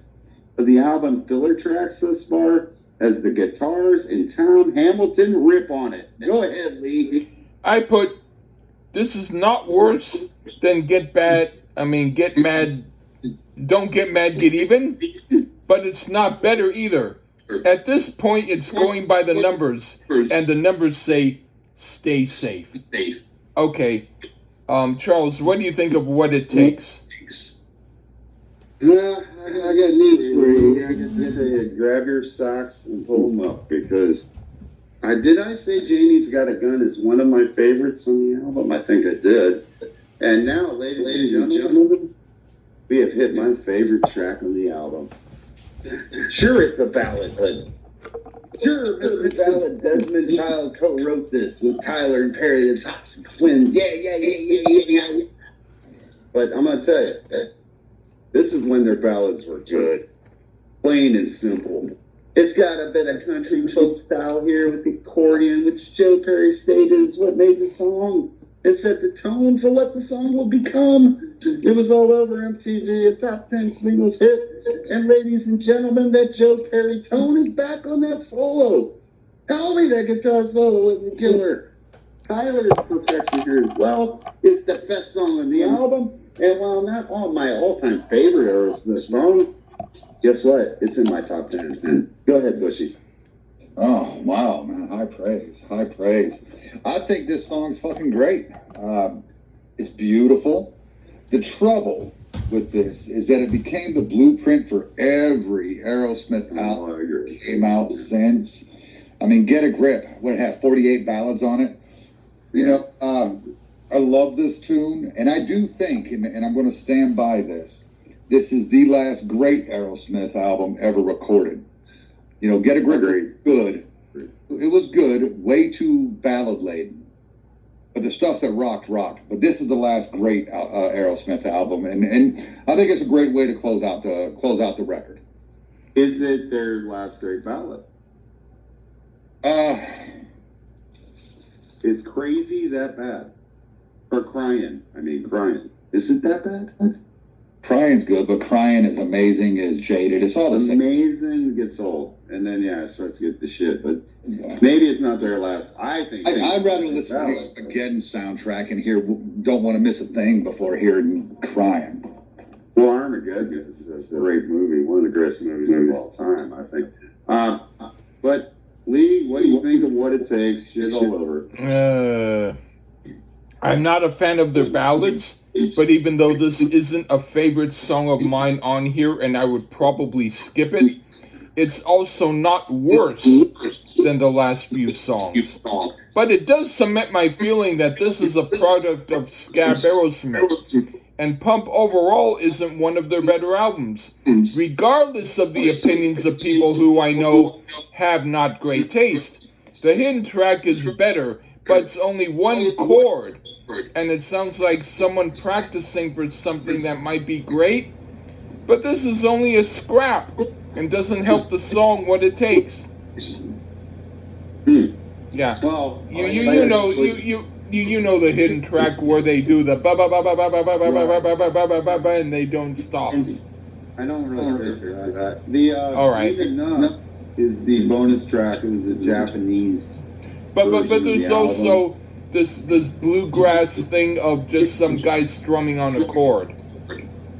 of the album filler tracks thus far, as the guitars and Tom Hamilton rip on it. Go ahead, Lee. I put, this is not worse than Get Mad, Don't Get Mad, Get Even, but it's not better either. At this point, it's going by the numbers, and the numbers say, stay safe. Okay. Charles, what do you think of What It Takes? Yeah, I got news for you. I can say grab your socks and pull them up, because did I say Janie's Got a Gun is one of my favorites on the album? I think I did. And now, ladies and gentlemen, we have hit my favorite track on the album. Sure, it's a ballad, but sure, Mr. Ballad, Desmond Child co-wrote this with Tyler and Perry, the Thompson twins. Yeah. But I'm gonna tell you, this is when their ballads were good, plain and simple. It's got a bit of country folk style here with the accordion, which Joe Perry stated is what made the song. It set the tone for what the song will become. It was all over MTV, a top 10 singles hit. And ladies and gentlemen, that Joe Perry tone is back on that solo. Tell me that guitar solo was a killer. Tyler's perfection here as well is the best song on the album. And while not all my all-time favorite Aerosmith song, guess what? It's in my top 10. Go ahead, Bushy. Oh, wow, man. High praise. I think this song's fucking great. It's beautiful. The trouble with this is that it became the blueprint for every Aerosmith album that came out since. I mean, Get a Grip. What, it had 48 ballads on it? You know, I love this tune, and I do think, and I'm going to stand by this, this is the last great Aerosmith album ever recorded. You know, Get a Grip was good. It was good, way too ballad laden. But the stuff that rocked. But this is the last great Aerosmith album, and I think it's a great way to close out the record. Is it their last great ballad? Is Crazy that bad? Or Crying? Crying. Is it that bad? Crying's good, but Crying is amazing, is Jaded. It's all the same. Amazing gets old, and then it starts to get the shit. But maybe it's not their last. I think I'd rather listen to the Armageddon soundtrack and hear "Don't Want to Miss a Thing" before hearing Crying. Well, Armageddon is a great movie, one of the greatest movies of all time, I think. But Lee, what do you think of What It Takes? Shit all over. I'm not a fan of their ballads. But even though this isn't a favorite song of mine on here, and I would probably skip it, it's also not worse than the last few songs. But it does cement my feeling that this is a product of Scab Aerosmith, and Pump overall isn't one of their better albums, regardless of the opinions of people who I know have not great taste. The hidden track is better, but it's only one chord, and it sounds like someone practicing for something that might be great, but this is only a scrap and doesn't help the song what it takes. Yeah. Well, You know the hidden track where they do the ba ba ba ba ba ba ba ba ba ba ba ba ba ba ba and they don't stop. I don't really care for that. The All right. Even Enough is the bonus track. It was a Japanese. But version of there's the album. also this bluegrass thing of just some guy strumming on a chord.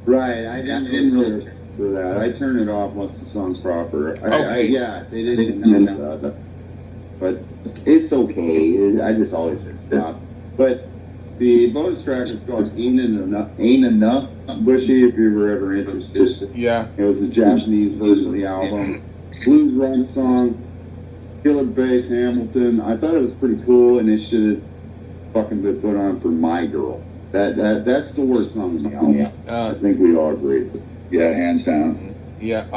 Right, I didn't really for that. I turned it off once the song's proper. Okay. They didn't know that. But it's okay. I just always say stop. But the bonus track is called Ain't Enough, Bushy, if you were ever interested. Yeah. It was a Japanese version of the album. Blues run song, Killer Bass Hamilton. I thought it was pretty cool, and it should have fucking been put on for My Girl. That's the worst song in the album. I think we all agree. Yeah, hands down. Yeah,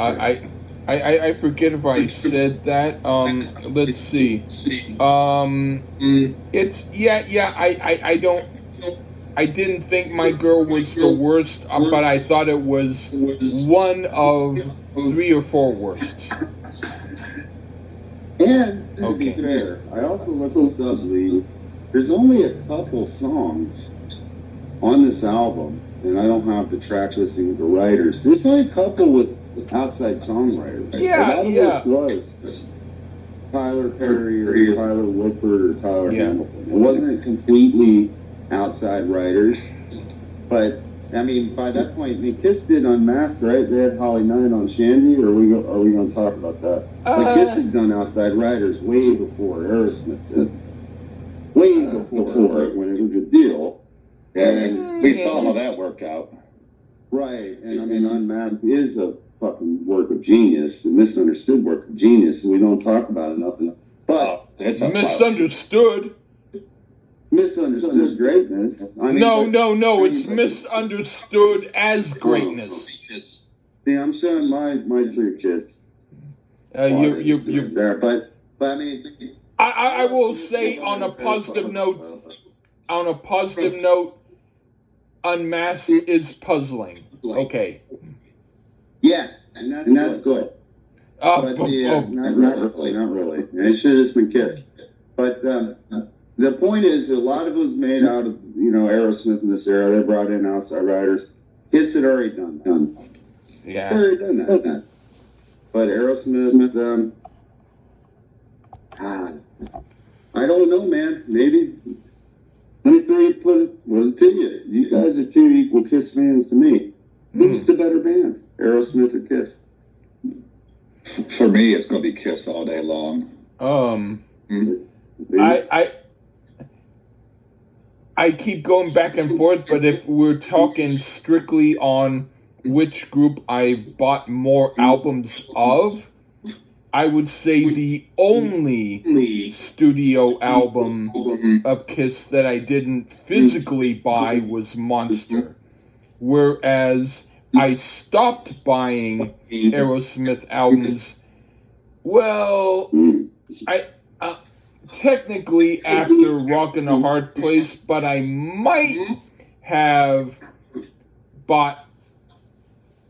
I forget if I said that. Let's see. It's I didn't think My Girl was the worst, but I thought it was one of 3 or 4 worsts. And to be fair, I also looked this up, Lee. There's only a couple songs on this album, and I don't have the track listing of the writers. There's only a couple with outside songwriters. Yeah, a lot of this was Tyler Perry or Tyler Woodford or Tyler Hamilton. It wasn't completely outside writers, but I mean, by that point, Kiss did Unmasked, right? They had Holly Knight on Shandy, or are we going to talk about that? Kiss had done outside writers way before Aerosmith did. Way before when it was a deal. Yeah, and we saw how that worked out. Right, and I mean, Unmasked is a fucking work of genius, a misunderstood work of genius, and we don't talk about it enough. But it's misunderstood. Misunderstood greatness. I mean, no, it's misunderstood as greatness. See, I'm showing my true Kiss. You there, but I mean, I will say on a positive note, Unmasked is puzzling. Okay. Yes, and that's good. But not really. It should have just been Kiss. But the point is, a lot of it was made out of Aerosmith in this era. They brought in outside writers. Kiss had already done. Yeah. Already done that. But Aerosmith, I don't know, man. Maybe. Let me put it to you. You guys are 2 equal Kiss fans to me. Who's the better band, Aerosmith or Kiss? For me, it's going to be Kiss all day long. I keep going back and forth, but if we're talking strictly on which group I've bought more albums of, I would say the only studio album of Kiss that I didn't physically buy was Monster. Whereas I stopped buying Aerosmith albums, well, technically after Rockin' a Hard Place, but I might have bought.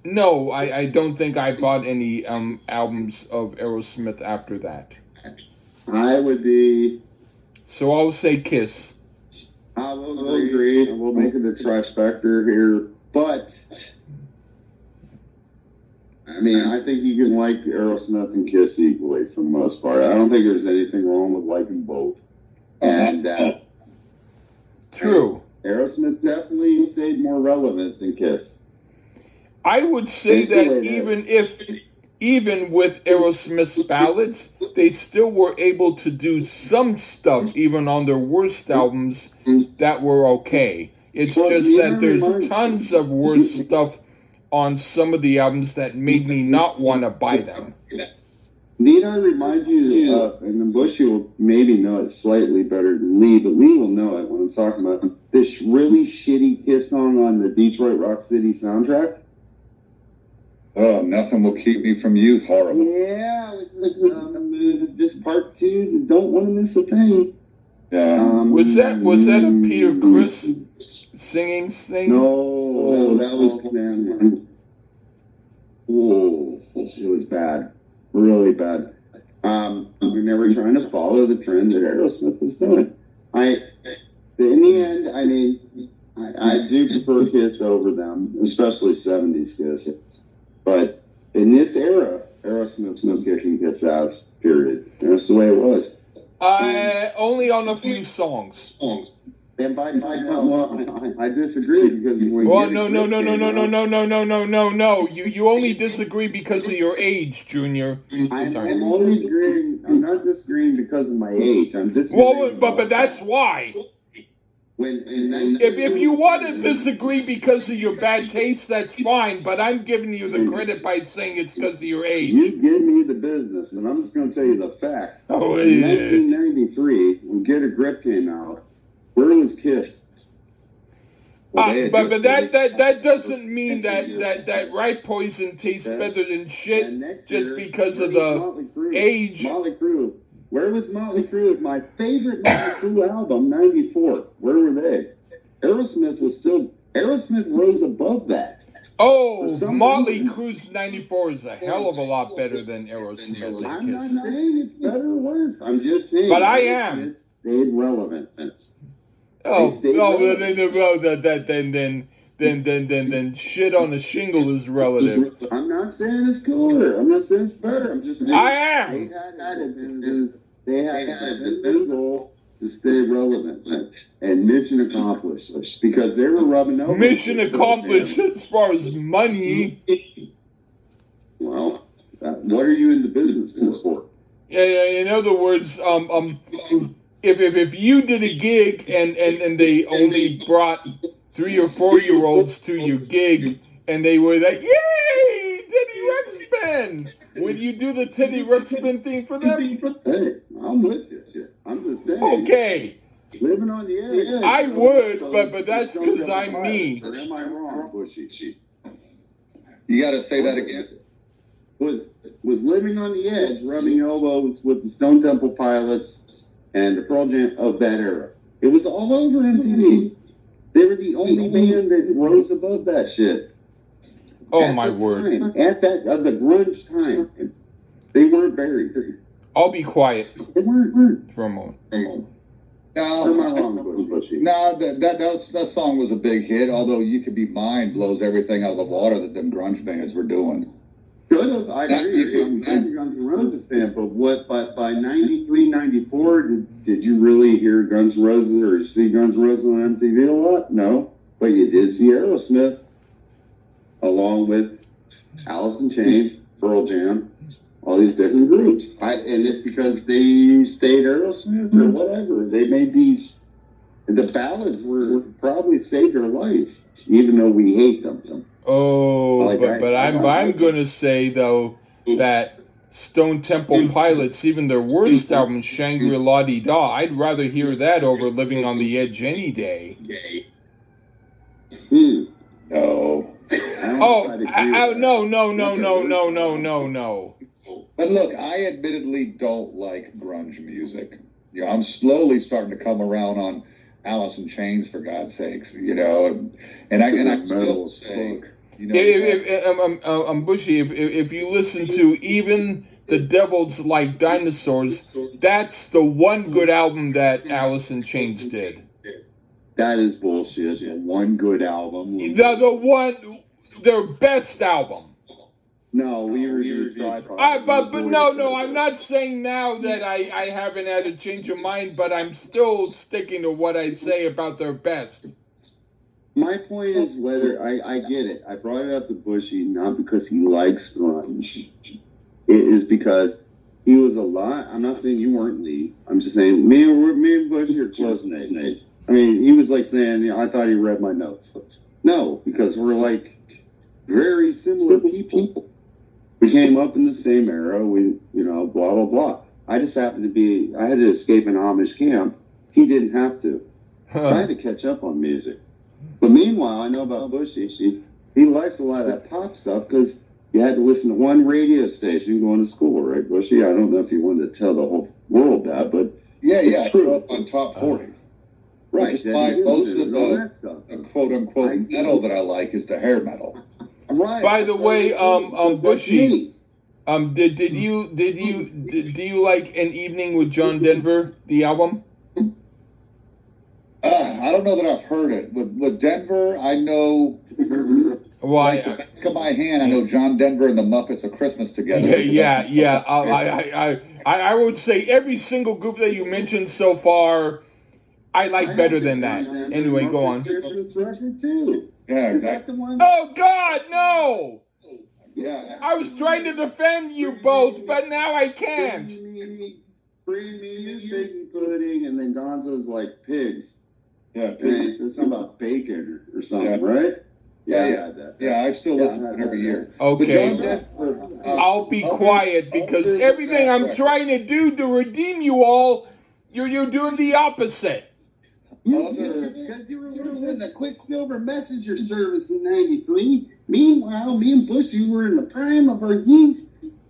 No, I don't think I bought any albums of Aerosmith after that. I would be. So I'll say Kiss. I will agree. We'll make it a trifecta here, but I mean, I think you can like Aerosmith and Kiss equally for the most part. I don't think there's anything wrong with liking both. And true. Aerosmith definitely stayed more relevant than Kiss. I would say that even with Aerosmith's ballads, they still were able to do some stuff, even on their worst albums, that were okay. It's just that there's tons of worse stuff on some of the albums that made me not want to buy them. Need I remind you, and then Bushy will maybe know it slightly better than Lee, but Lee will know it when I'm talking about this really shitty Kiss song on the Detroit Rock City soundtrack. Oh, Nothing Will Keep Me From You. Horrible. Yeah, this part 2, Don't Want to Miss a Thing. Yeah. Was that a Peter Criss singing thing? No, that was Sam. Oh, it was bad, really bad. We're never trying to follow the trend that Aerosmith was doing. In the end, I mean, I do prefer Kiss over them, especially 70s Kiss. But in this era, Aerosmith was kicking Kiss ass, period. That's the way it was. Only on a few songs. And I disagree because when Well, no. You only disagree because of your age, Junior. I'm only disagreeing. I'm not disagreeing because of my age. I'm disagreeing. Well, but that's why. If you want to disagree because of your bad taste, that's fine. But I'm giving you the credit by saying it's because of your age. You give me the business, and I'm just going to tell you the facts. Oh, in 1993, when Get a Grip came out, where was Kiss? But that doesn't mean that Right Poison tastes better than shit just because of the age. Motley Crue. Where was Motley Crue? My favorite Motley Crue album, 94. Where were they? Aerosmith rose above that. Oh, Motley Crue's 94 is a hell of a lot better than Aerosmith and Kiss. I'm not saying it's better or worse. I'm just saying. But I am. Stayed relevant. Then shit on the shingle is relative. I'm not saying it's cooler. I'm not saying it's better. I'm just saying I am. They had a goal to stay relevant and mission accomplished because they were rubbing over. Mission accomplished as far as money. Well, what are you in the business for? Yeah. In other words, if you did a gig and they only brought 3 or 4-year-olds to your gig and they were like, yay, Teddy Ruxpin! Would you do the Teddy Ruxpin thing for them? Hey, I'm with you. I'm just saying. Okay. Living on the edge. I would, but that's because I'm me. Or am I wrong, Bushy? You got to say that again. Was living on the edge, rubbing elbows with the Stone Temple Pilots and the Pearl Jam of that era. It was all over MTV. They were the only band that rose above that shit. Oh my word! At that the grunge time, they weren't buried. I'll be quiet. They weren't For a moment. No, Bushy? No, that song was a big hit. Although You Could Be Mine blows everything out of the water that them grunge bands were doing. Could have. I agree. I'm a Guns N' Roses fan, but by 93, 94, did you really hear Guns N' Roses or see Guns N' Roses on MTV a lot? No. But you did see Aerosmith, along with Alice in Chains, Pearl Jam, all these different groups. And it's because they stayed Aerosmith or whatever. They made these. The ballads were probably saved their life, even though we hate them. Oh, but I'm gonna say though that Stone Temple Pilots, even their worst album, Shangri-La Dee Da, I'd rather hear that over Living on the Edge any day. No. Oh, no. But look, I admittedly don't like grunge music. You know, I'm slowly starting to come around on Alice in Chains, for God's sakes. You know, and I still say. You know, Bushy, if you listen to even The Devils Like Dinosaurs, that's the one good album that Alice in Chains did. That is bullshit. One good album. Their best album. No, we reviewed but no, I'm not saying now that I haven't had a change of mind, but I'm still sticking to what I say about their best. My point is whether I get it. I brought it up to Bushy not because he likes grunge. It is because he was a lot. I'm not saying you weren't, Lee. I'm just saying me and Bushy are close in age. I mean, he was like saying, I thought he read my notes. No, because we're like very similar people. We came up in the same era. We, blah, blah, blah. I just happened to I had to escape an Amish camp. He didn't have to. So I had to catch up on music. But meanwhile, I know about Bushy. He likes a lot of that pop stuff because you had to listen to one radio station going to school, right, Bushy? I don't know if you wanted to tell the whole world that, but Yeah, It's yeah, true. up on top 40. Right. Which is why Debbie most Gibson of and all that stuff. the quote-unquote metal that I like is the hair metal. Right. By the way, That's Bushy, me. do you like An Evening with John Denver, the album? I don't know that I've heard it. With Denver, I know, Why? like the back of my hand, I know John Denver and the Muppets of Christmas together. Yeah. I would say every single group that you mentioned so far, I like better than that. Anyway, go on. Christmas record too. Yeah, Is that exactly. the one? Oh God, no! Yeah. I was trying to defend you both, but now I can't. Bring me piggy pudding, and then Gonzo's like pigs. Yeah, And it's something about bacon or something, right? Yeah, I yeah. had that. Yeah, I still listen to it every year. Okay. But John Denver, I'll be quiet because everything I'm trying to do to redeem you all, you're doing the opposite. Because you were listening to Quicksilver Messenger service in '93. Meanwhile, me and Bushy were in the prime of our youth,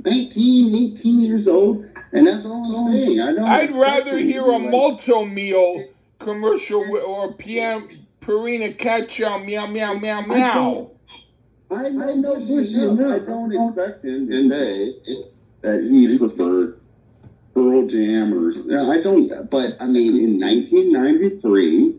19, 18 years old, and that's all I'm saying. I know. I'd rather hear a Malto meal commercial or Purina cat chow meow meow meow meow. I know Bushy enough. I don't expect him to say that he preferred Pearl Jam or I don't. But I mean, in 1993.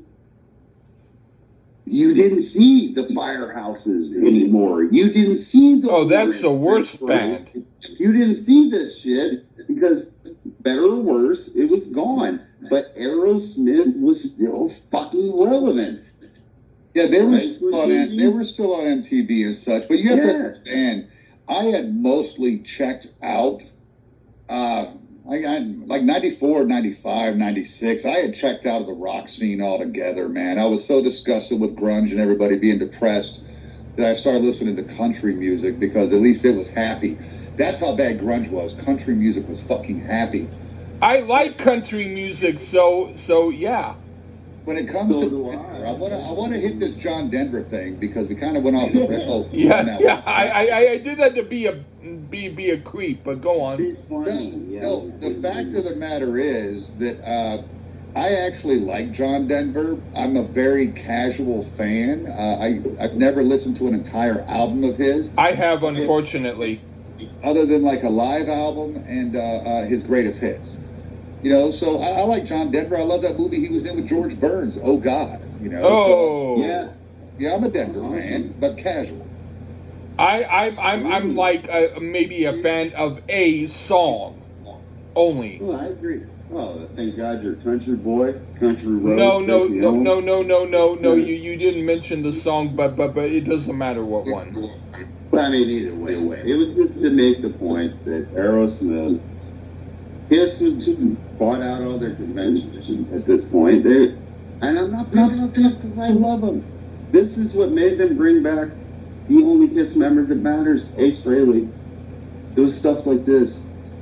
You didn't see the Firehouses anymore. You didn't see the. Oh, that's the worst band. You didn't see this shit because, better or worse, it was gone. But Aerosmith was still fucking relevant. Yeah, they were still on MTV and such. But you have to understand, I had mostly checked out. Like 94, 95, 96, I had checked out of the rock scene altogether, man. I was so disgusted with grunge and everybody being depressed that I started listening to country music because at least it was happy. That's how bad grunge was. Country music was fucking happy. I like country music, so yeah. When it comes to Denver, I want to hit this John Denver thing because we kind of went off the rails. Yeah. I did that to be a creep, but go on. No, the fact of the matter is that I actually like John Denver. I'm a very casual fan. I've never listened to an entire album of his. I have, unfortunately. Other than like a live album and his greatest hits. You know, so I like John Denver. I love that movie he was in with George Burns. Oh God, you know. Oh. So, yeah, I'm a Denver fan, but casual. I'm like maybe a fan of a song only. Well, I agree. Oh, thank God you're a country boy, country road. No. You didn't mention the song, but it doesn't matter what one. But I mean, either way, it was just to make the point that Aerosmith. Kiss was bought out all their conventions at this point. And I'm not picking on Kiss because I love them. This is what made them bring back the only Kiss member that matters, Ace Frehley. It was stuff like this.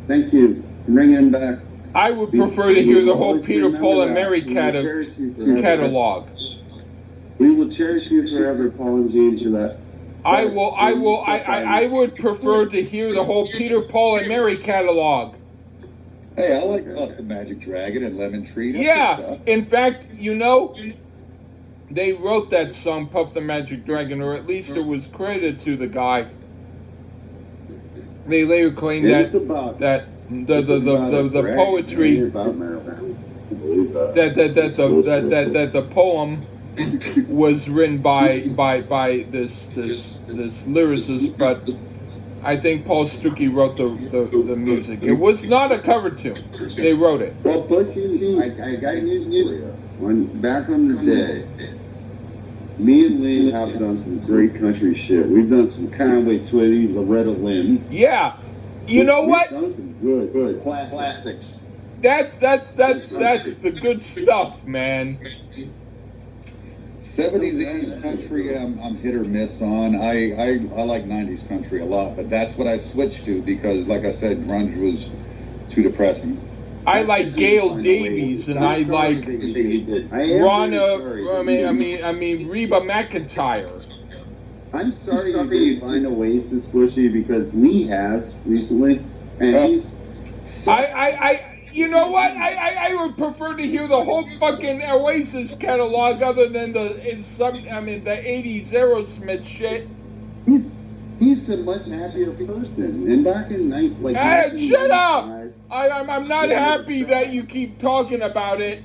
Thank you for bringing him back. I would prefer to hear the whole Peter, Paul, and Mary catalog. We will cherish you forever, Paul and Gene, for that. I would prefer to hear the whole Peter, Paul, and Mary catalog. Hey, I like Puff the Magic Dragon and Lemon Tree. Yeah, in fact, you know, they wrote that song, Puff the Magic Dragon, or at least it was credited to the guy. They later claimed that the poetry that the poem was written by this lyricist, but I think Paul Stuckey wrote the music. It was not a cover tune. They wrote it. Well, Bushy, I got news for you. Back on the day, me and Lee have done some great country shit. We've done some Conway Twitty, Loretta Lynn. Yeah. You know what? We've done some good classics. That's the good stuff, man. 70s, 80s country, I'm hit or miss on. I like 90s country a lot, but that's what I switched to because, like I said, grunge was too depressing. I like Gail Davies and I like Reba McEntire. I'm sorry you didn't find Oasis, Bushy, because Lee has recently, and he's. You know what? I would prefer to hear the whole fucking Oasis catalog other than the the 80s Aerosmith shit. He's a much happier person. And back in Shut up! I'm not happy that you keep talking about it.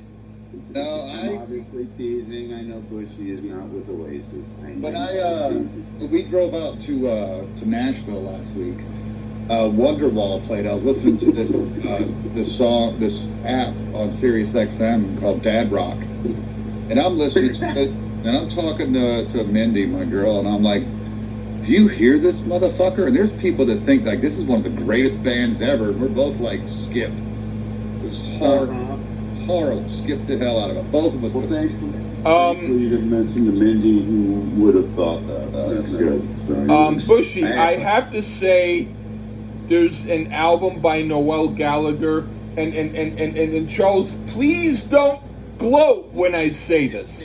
No, I'm obviously teasing. I know Bushy is not with Oasis. When we drove out to Nashville last week, Wonderwall played. I was listening to this song, this app on Sirius XM called Dad Rock, and I'm listening to it, and I'm talking to Mindy, my girl, and I'm like, "Do you hear this motherfucker?" And there's people that think like this is one of the greatest bands ever, and we're both like, "Skip." It was horrible. Skip the hell out of it. Both of us. Well, you didn't mention to Mindy who would have thought that. That's good. Bushy, I have to say, there's an album by Noel Gallagher, and Charles, please don't gloat when I say this.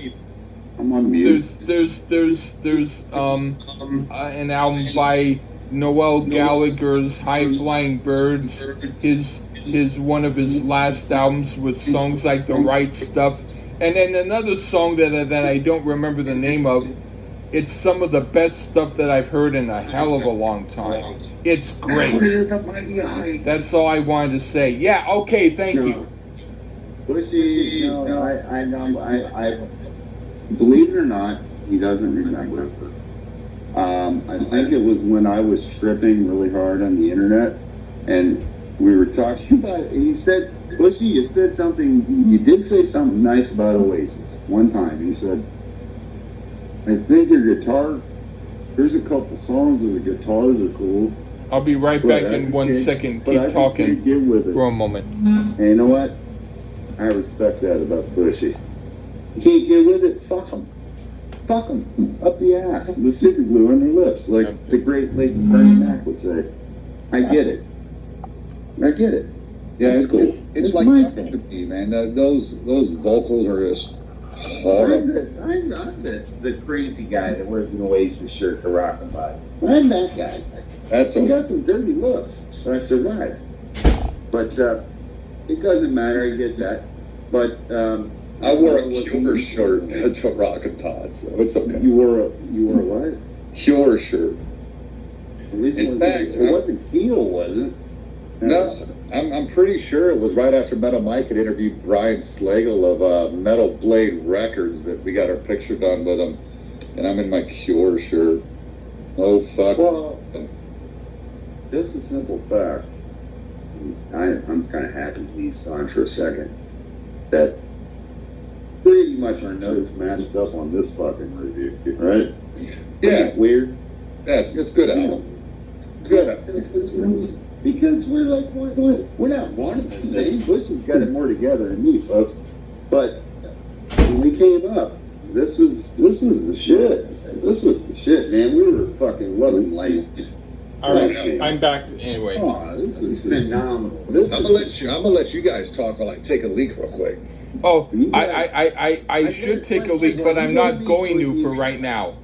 I'm on mute. There's an album by Noel Gallagher's High Flying Birds. His one of his last albums with songs like The Right Stuff, and then another song that I don't remember the name of. It's some of the best stuff that I've heard in a hell of a long time. It's great. That's all I wanted to say. Yeah, okay, thank you. Bushy, I believe it or not, he doesn't remember. I think it was when I was tripping really hard on the internet, and we were talking about it, and he said, Bushy, you said something, you did say something nice about Oasis one time. He said, I think your guitar, there's a couple songs where the guitars are cool. I'll be right back in 1 second. Keep talking for a moment. And you know what? I respect that about Bushy. You can't get with it, fuck him. Fuck him. Up the ass. With super glue on their lips, like the great late Bernie Mac would say. I get it. Yeah, it's cool. It's like nothing to me, man. Those vocals are just horrible. I'm the crazy guy that wears an Oasis shirt to rock and body. I'm that guy. I got some dirty looks, so I survived. But it doesn't matter. I get that. But I wore a Cure shirt to Rock and Todd, so it's okay. You wore a what? Cure shirt. At least In fact, it wasn't Keel, was it? No, I'm pretty sure it was right after Metal Mike had interviewed Brian Slagle of Metal Blade Records that we got our picture done with him, and I'm in my Cure shirt. Oh fuck. Well, just a simple fact. I'm kind of happy he's gone for a second. That pretty much our notes matched up on this fucking review, right? Yeah. Weird. Yes, it's good album. Good. Because we're not one of the same. Bush has got it more together than me, folks. But when we came up, this was the shit. This was the shit, man. We were fucking loving life. All right, I'm back anyway. Oh, this is phenomenal. I'm gonna let you guys talk while I take a leak real quick. Oh, I should take a leak, but I'm not going to for right now.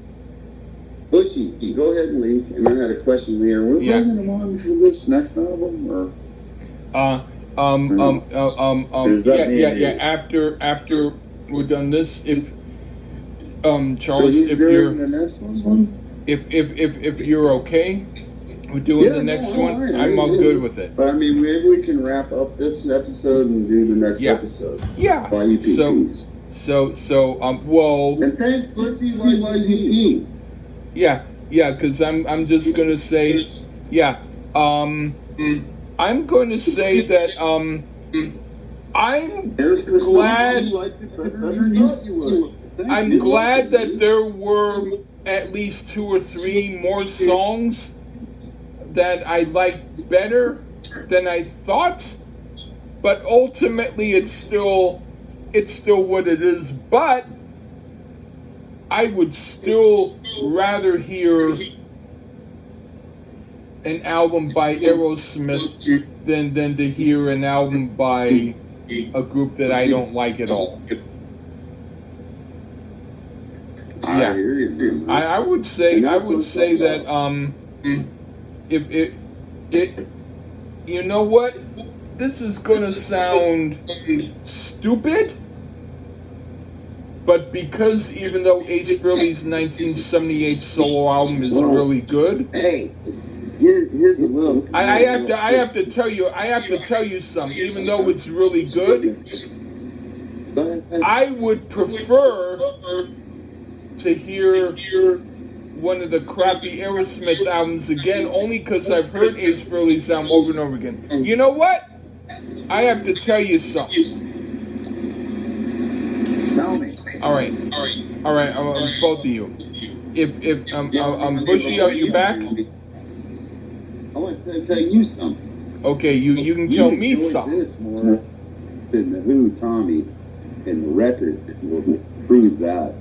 Bushy, you go ahead and leave. And I had a question there. We're bringing them on for this next album, or? After we're done this, if Charles, so if you're the next one, if you're okay with doing the next one, right, I'm all good with it. But I mean, maybe we can wrap up this episode and do the next episode. Yeah. Well. And thanks, Bushy, YYDP. Yeah, because I'm just gonna say, I'm going to say that I'm glad that there were at least 2 or 3 more songs that I liked better than I thought, but ultimately it's still what it is. But I would still rather hear an album by Aerosmith than to hear an album by a group that I don't like at all. Yeah, I would say that if it you know what, this is gonna sound stupid, but because even though Ace Frehley's 1978 solo album is really good, Hey, here's a little. I have to tell you something. Even though it's really good, I would prefer to hear one of the crappy Aerosmith albums again, only because I've heard Ace Frehley's album over and over again. You know what? I have to tell you something. Tell me. All right, both of you. If Bushy, are you back? I want to tell you something. Okay, you can tell me enjoyed something. This more than the Who, Tommy, and the record will prove that.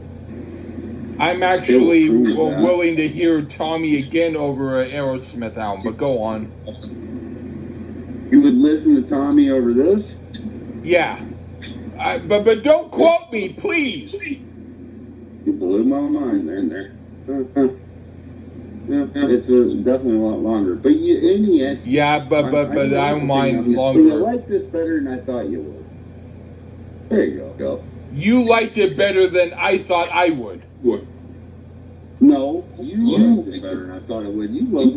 I'm actually willing to hear Tommy again over an Aerosmith album, but go on. You would listen to Tommy over this? Yeah. But don't quote me, please. You blew my mind there. Yeah, it's definitely a lot longer. But in the end... Yeah, but I don't mind You longer. like this better than I thought you would. There you go. You liked it better than I thought I would. No, you liked it better than I thought it would. You loved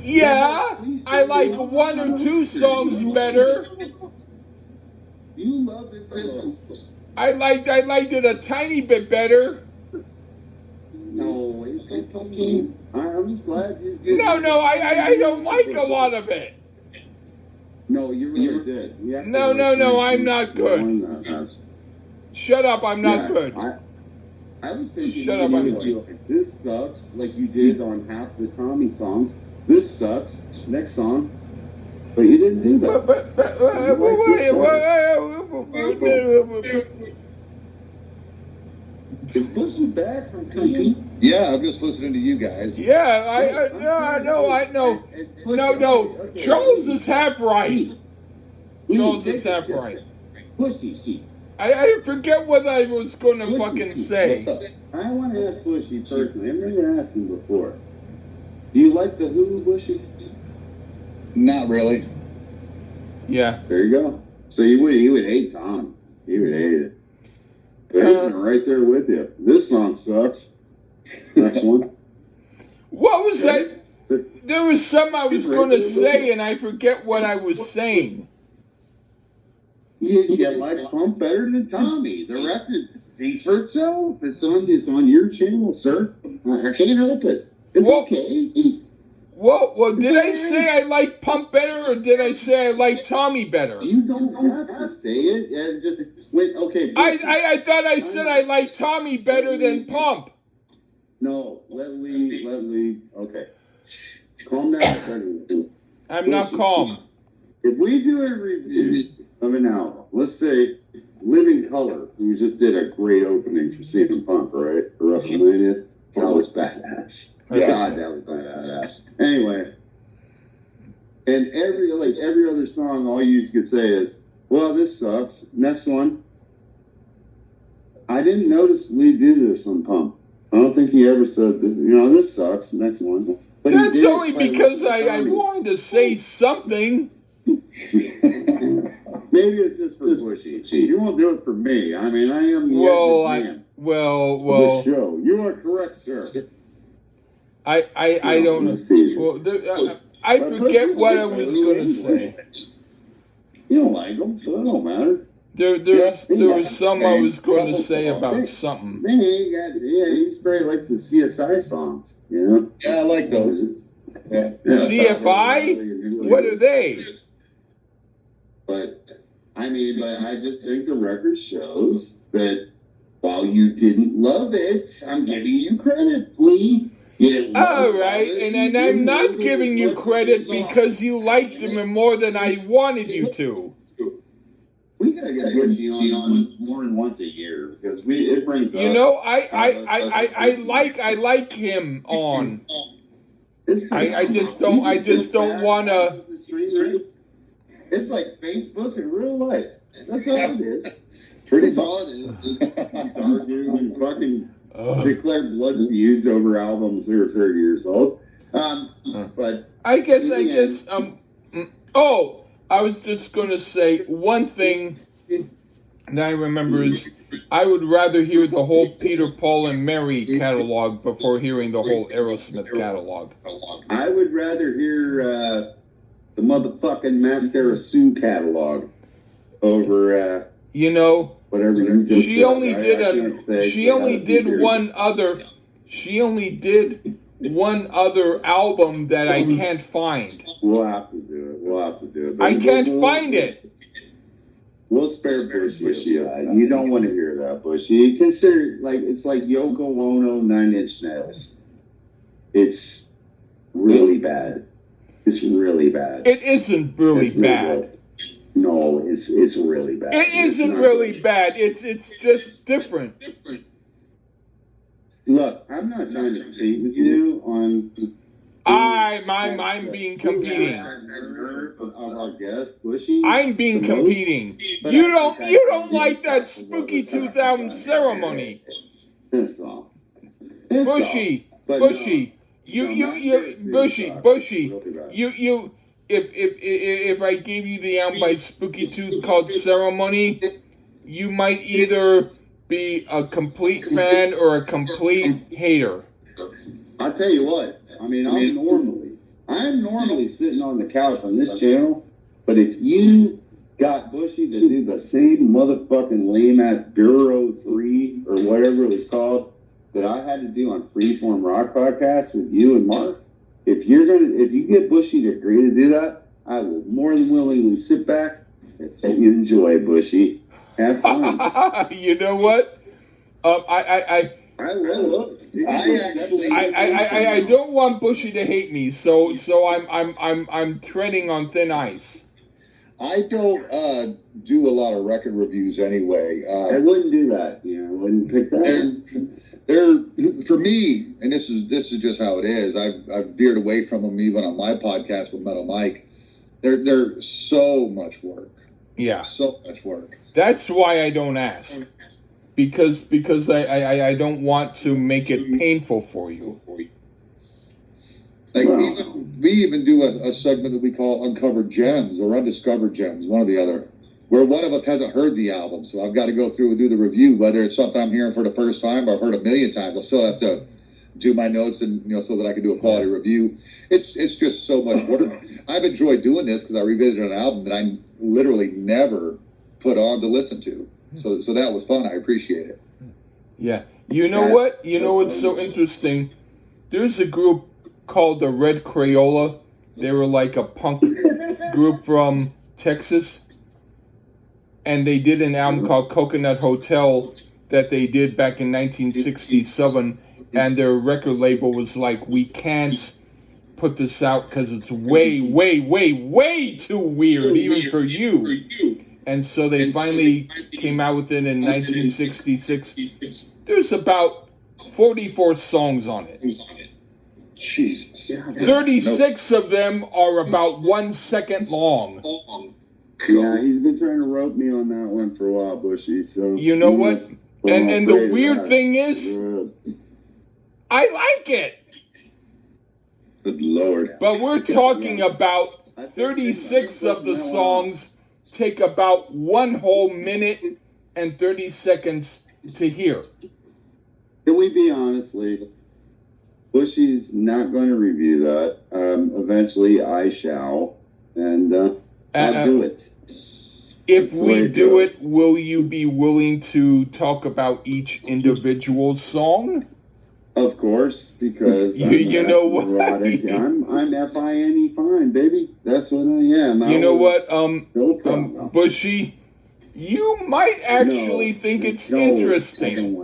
yeah, I like one or two songs better. You loved it better. I liked it a tiny bit better. No, it's okay. I'm just glad you. No, I don't like a lot of it. No, you really did. No, I'm not good. Shut up, I'm not good. I was thinking, Shut up, I'm like, this sucks, like you did on half the Tommy songs. This sucks. Next song. But you didn't do that. Is Bushy back from Pete? Yeah, I'm just listening to you guys. Yeah, I know. No, Charles is half right. Charles is half right. Bushy. I forget what I was going to fucking say. I want to ask Bushy personally. I've never asked him before. Do you like the Who, Bushy? Not really. Yeah. There you go. So you would hate Tom. You would hate it. But I'm right there with you. This song sucks. Next one. What was that? There was something I was going to say, and I forget what I was saying. You like Pump better than Tommy. The record speaks for itself. It's on your channel, sir. I can't help it. It's okay. Well, did I say I like Pump better, or did I say I like Tommy better? You don't have to say it. Just wait. Okay. I thought I said I like Tommy better than Pump. No, let Lee. Okay. Calm down a second. I'm not calm. If we do a review of an album, let's say Living Color, who just did a great opening for CM Punk, right? For WrestleMania. That was badass. Yeah. God, that was badass. Anyway, and every other song, all you could say is, "Well, this sucks." Next one. I didn't notice Lee do this on Pump. I don't think he ever said, this sucks. Next one. But that's only because I wanted to say something. Maybe it's just for Bushy. You won't do it for me. I mean, I am the man. Well. The show. You are correct, sir. I don't know. Well, I forget what I was going to say. You don't like them, so it don't matter. There was something I was going to say about something. He likes the CSI songs, you know? Yeah, I like those. Yeah. CFI? What are they? But I just think the record shows that while you didn't love it, I'm giving you credit, Lee. All right, and I'm not giving you credit because you liked them more than I wanted you to. We gotta get Bushy on more than once a year because it brings up. I like him on. I just don't want to. It's like Facebook in real life. That's all it is. Pretty all it is. It's arguing and fucking declare blood feuds over albums that are 30 years old. But I guess, Yeah. oh, I was just gonna say one thing that I remember is I would rather hear the whole Peter, Paul, and Mary catalog before hearing the whole Aerosmith catalog. I would rather hear the motherfucking Mascara Sue catalog over You know, whatever you just she said. only I did can't say, she so only that'd be did weird. one other, she only did one other album that I can't find. We'll have to do it. We'll have to do it. I can't find it. We'll spare Bushy of that. You don't want to hear that, Bushy. Consider it's like Yoko Ono 9 Inch Nails. It's really bad. It's really bad. It isn't really It's not bad. good. No, it's really bad. It isn't really bad. It's just different. Look, I'm not trying to compete with you on. I'm being competing. Of our guest, Bushy. I'm being competing. You don't like that Spooky Tooth album Ceremony. That's all. Bushy. Bushy. Bushy. You if I gave you the album by Spooky Tooth called Ceremony, you might either be a complete fan or a complete hater. I'll tell you what. I mean, I'm normally sitting on the couch on this channel, but if you got Bushy to do the same motherfucking lame ass Bureau 3 or whatever it was called that I had to do on Freeform Rock Podcast with you and Mark, if you get Bushy to agree to do that, I will more than willingly sit back and enjoy, Bushy. Have fun. You know what? I will. I don't want Bushy to hate me, so I'm treading on thin ice. I don't do a lot of record reviews anyway. I wouldn't do that. I wouldn't pick that. They're for me, and this is just how it is. I've veered away from them even on my podcast with Metal Mike. They're so much work. Yeah, so much work. That's why I don't ask, because I don't want to make it painful for you. Like we even do a segment that we call Uncovered Gems or Undiscovered Gems, one or the other, where one of us hasn't heard the album, so I've got to go through and do the review, whether it's something I'm hearing for the first time or I've heard a million times. I'll still have to do my notes and so that I can do a quality review. It's just so much work. I've enjoyed doing this because I revisited an album that I literally never put on to listen to. So that was fun. I appreciate it. Yeah. You know what? You know what's so interesting? There's a group called the Red Crayola. They were like a punk group from Texas. And they did an album called Coconut Hotel that they did back in 1967. And their record label was like, we can't put this out because it's way too weird, even for you. And so they finally came out with it in 1966. There's about 44 songs on it. Jesus. 36 of them are about 1 second long. Yeah, he's been trying to rope me on that one for a while, Bushy. So you know what? And the weird thing is, I like it. Good Lord. But we're talking about 36 of the songs take about 1 whole minute and 30 seconds to hear. Can we be honestly? Bushy's not going to review that. Eventually, I shall, and I'll do it. If we do it, will you be willing to talk about each individual song? Of course, because you know what? I'm F-I-N-E fine, baby. That's what I am. You know what? Bushy, you might actually think it's interesting.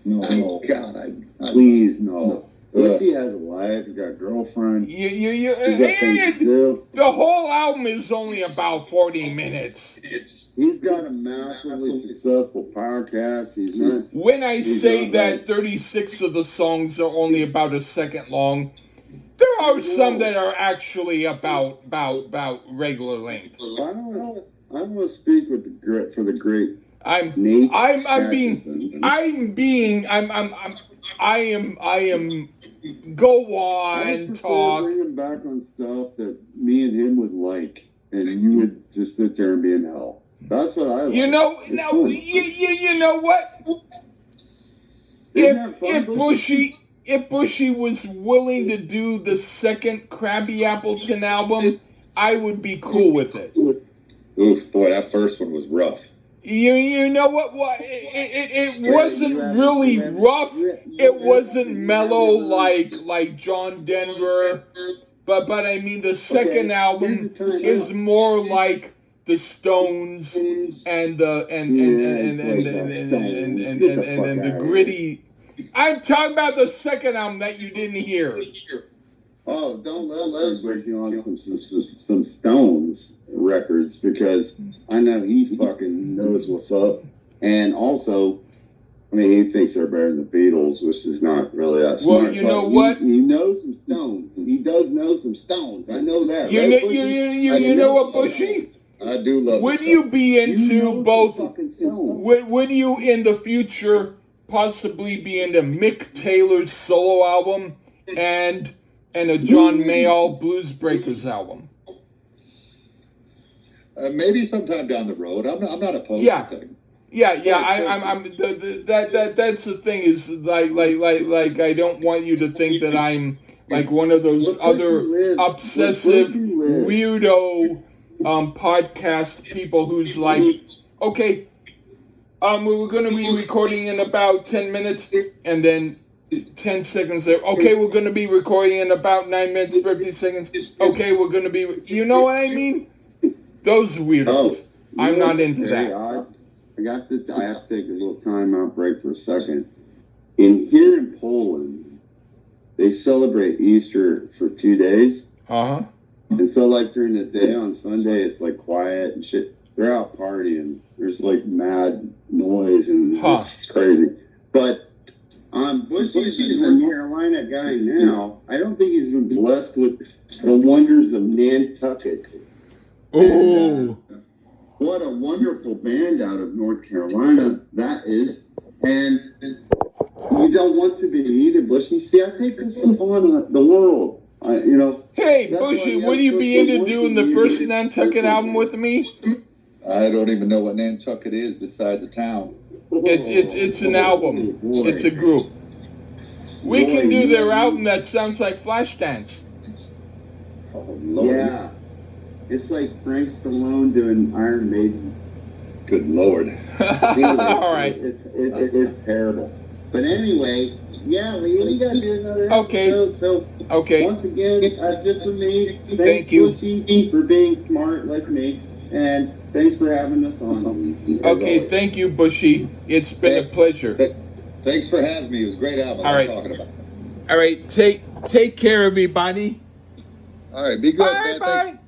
No, God, please no. Bushy has a life. He's got a girlfriend. The whole album is only about 40 minutes. He's got a massively successful podcast. He's not. When I say that 36 of the songs are only about 1 second long, there are some that are actually about regular length. I don't want to speak with for the great. I am Go I on, prefer talk. bringing back on stuff that me and him would like, and you would just sit there and be in hell. That's what I like. You know, It's no, fun. you know what? Isn't that fun, If Bushy was willing to do the second Krabby Appleton album, I would be cool with it. Oof, boy, that first one was rough. You know what? It wasn't really rough. It wasn't mellow like John Denver. But I mean the second album is more like the Stones and the and the gritty. I'm talking about the second album that you didn't hear. Oh, don't let us break you on some Stones records, because I know he fucking knows what's up. And also, I mean, he thinks they're better than the Beatles, which is not really that smart. Well, you know but what? He knows some Stones. He does know some Stones. I know that. You right, know, Bushy? you know what, Bushy? I do love Would the you be You into know both? some fucking Stones. Would you in the future possibly be into Mick Taylor's solo album and a John Mayall Blues Breakers album? Maybe sometime down the road. I'm not opposed Yeah. to things. Yeah. That's the thing is like I don't want you to think that I'm like one of those other obsessive weirdo podcast people who's like, okay, we're going to be recording in about 10 minutes, and then 10 seconds there. Okay, we're going to be recording in about 9 minutes, 50 seconds. Okay, we're going to be, you know what I mean? Those weirdos. I'm not into that. I have to take a little time out break for a second. Here in Poland, they celebrate Easter for 2 days. Uh-huh. And so, like, during the day on Sunday, it's, like, quiet and shit. They're out partying. There's, like, mad noise and it's crazy. But Bushy's a North Carolina guy now. I don't think he's been blessed with the wonders of Nantucket. Oh. What a wonderful band out of North Carolina that is. And you don't want to be either, Bushy. See, I think this is on the world. Hey, Bushy, would you be into doing the first Nantucket album with me? I don't even know what Nantucket is besides a town. It's an album. It's a group. We can do their album that sounds like Flashdance. Oh, Lord. Yeah. It's like Frank Stallone doing Iron Maiden. Good Lord. All right. It's terrible. But anyway, yeah, we got to do another episode. So, once again, just for me, Thank you. Bushy, for being smart like me. And thanks for having us on. Okay, thank you, Bushy. It's been a pleasure. Thanks for having me. It was a great album. All right. I'm talking about. All right, take care, everybody. All right, be good, man. Bye.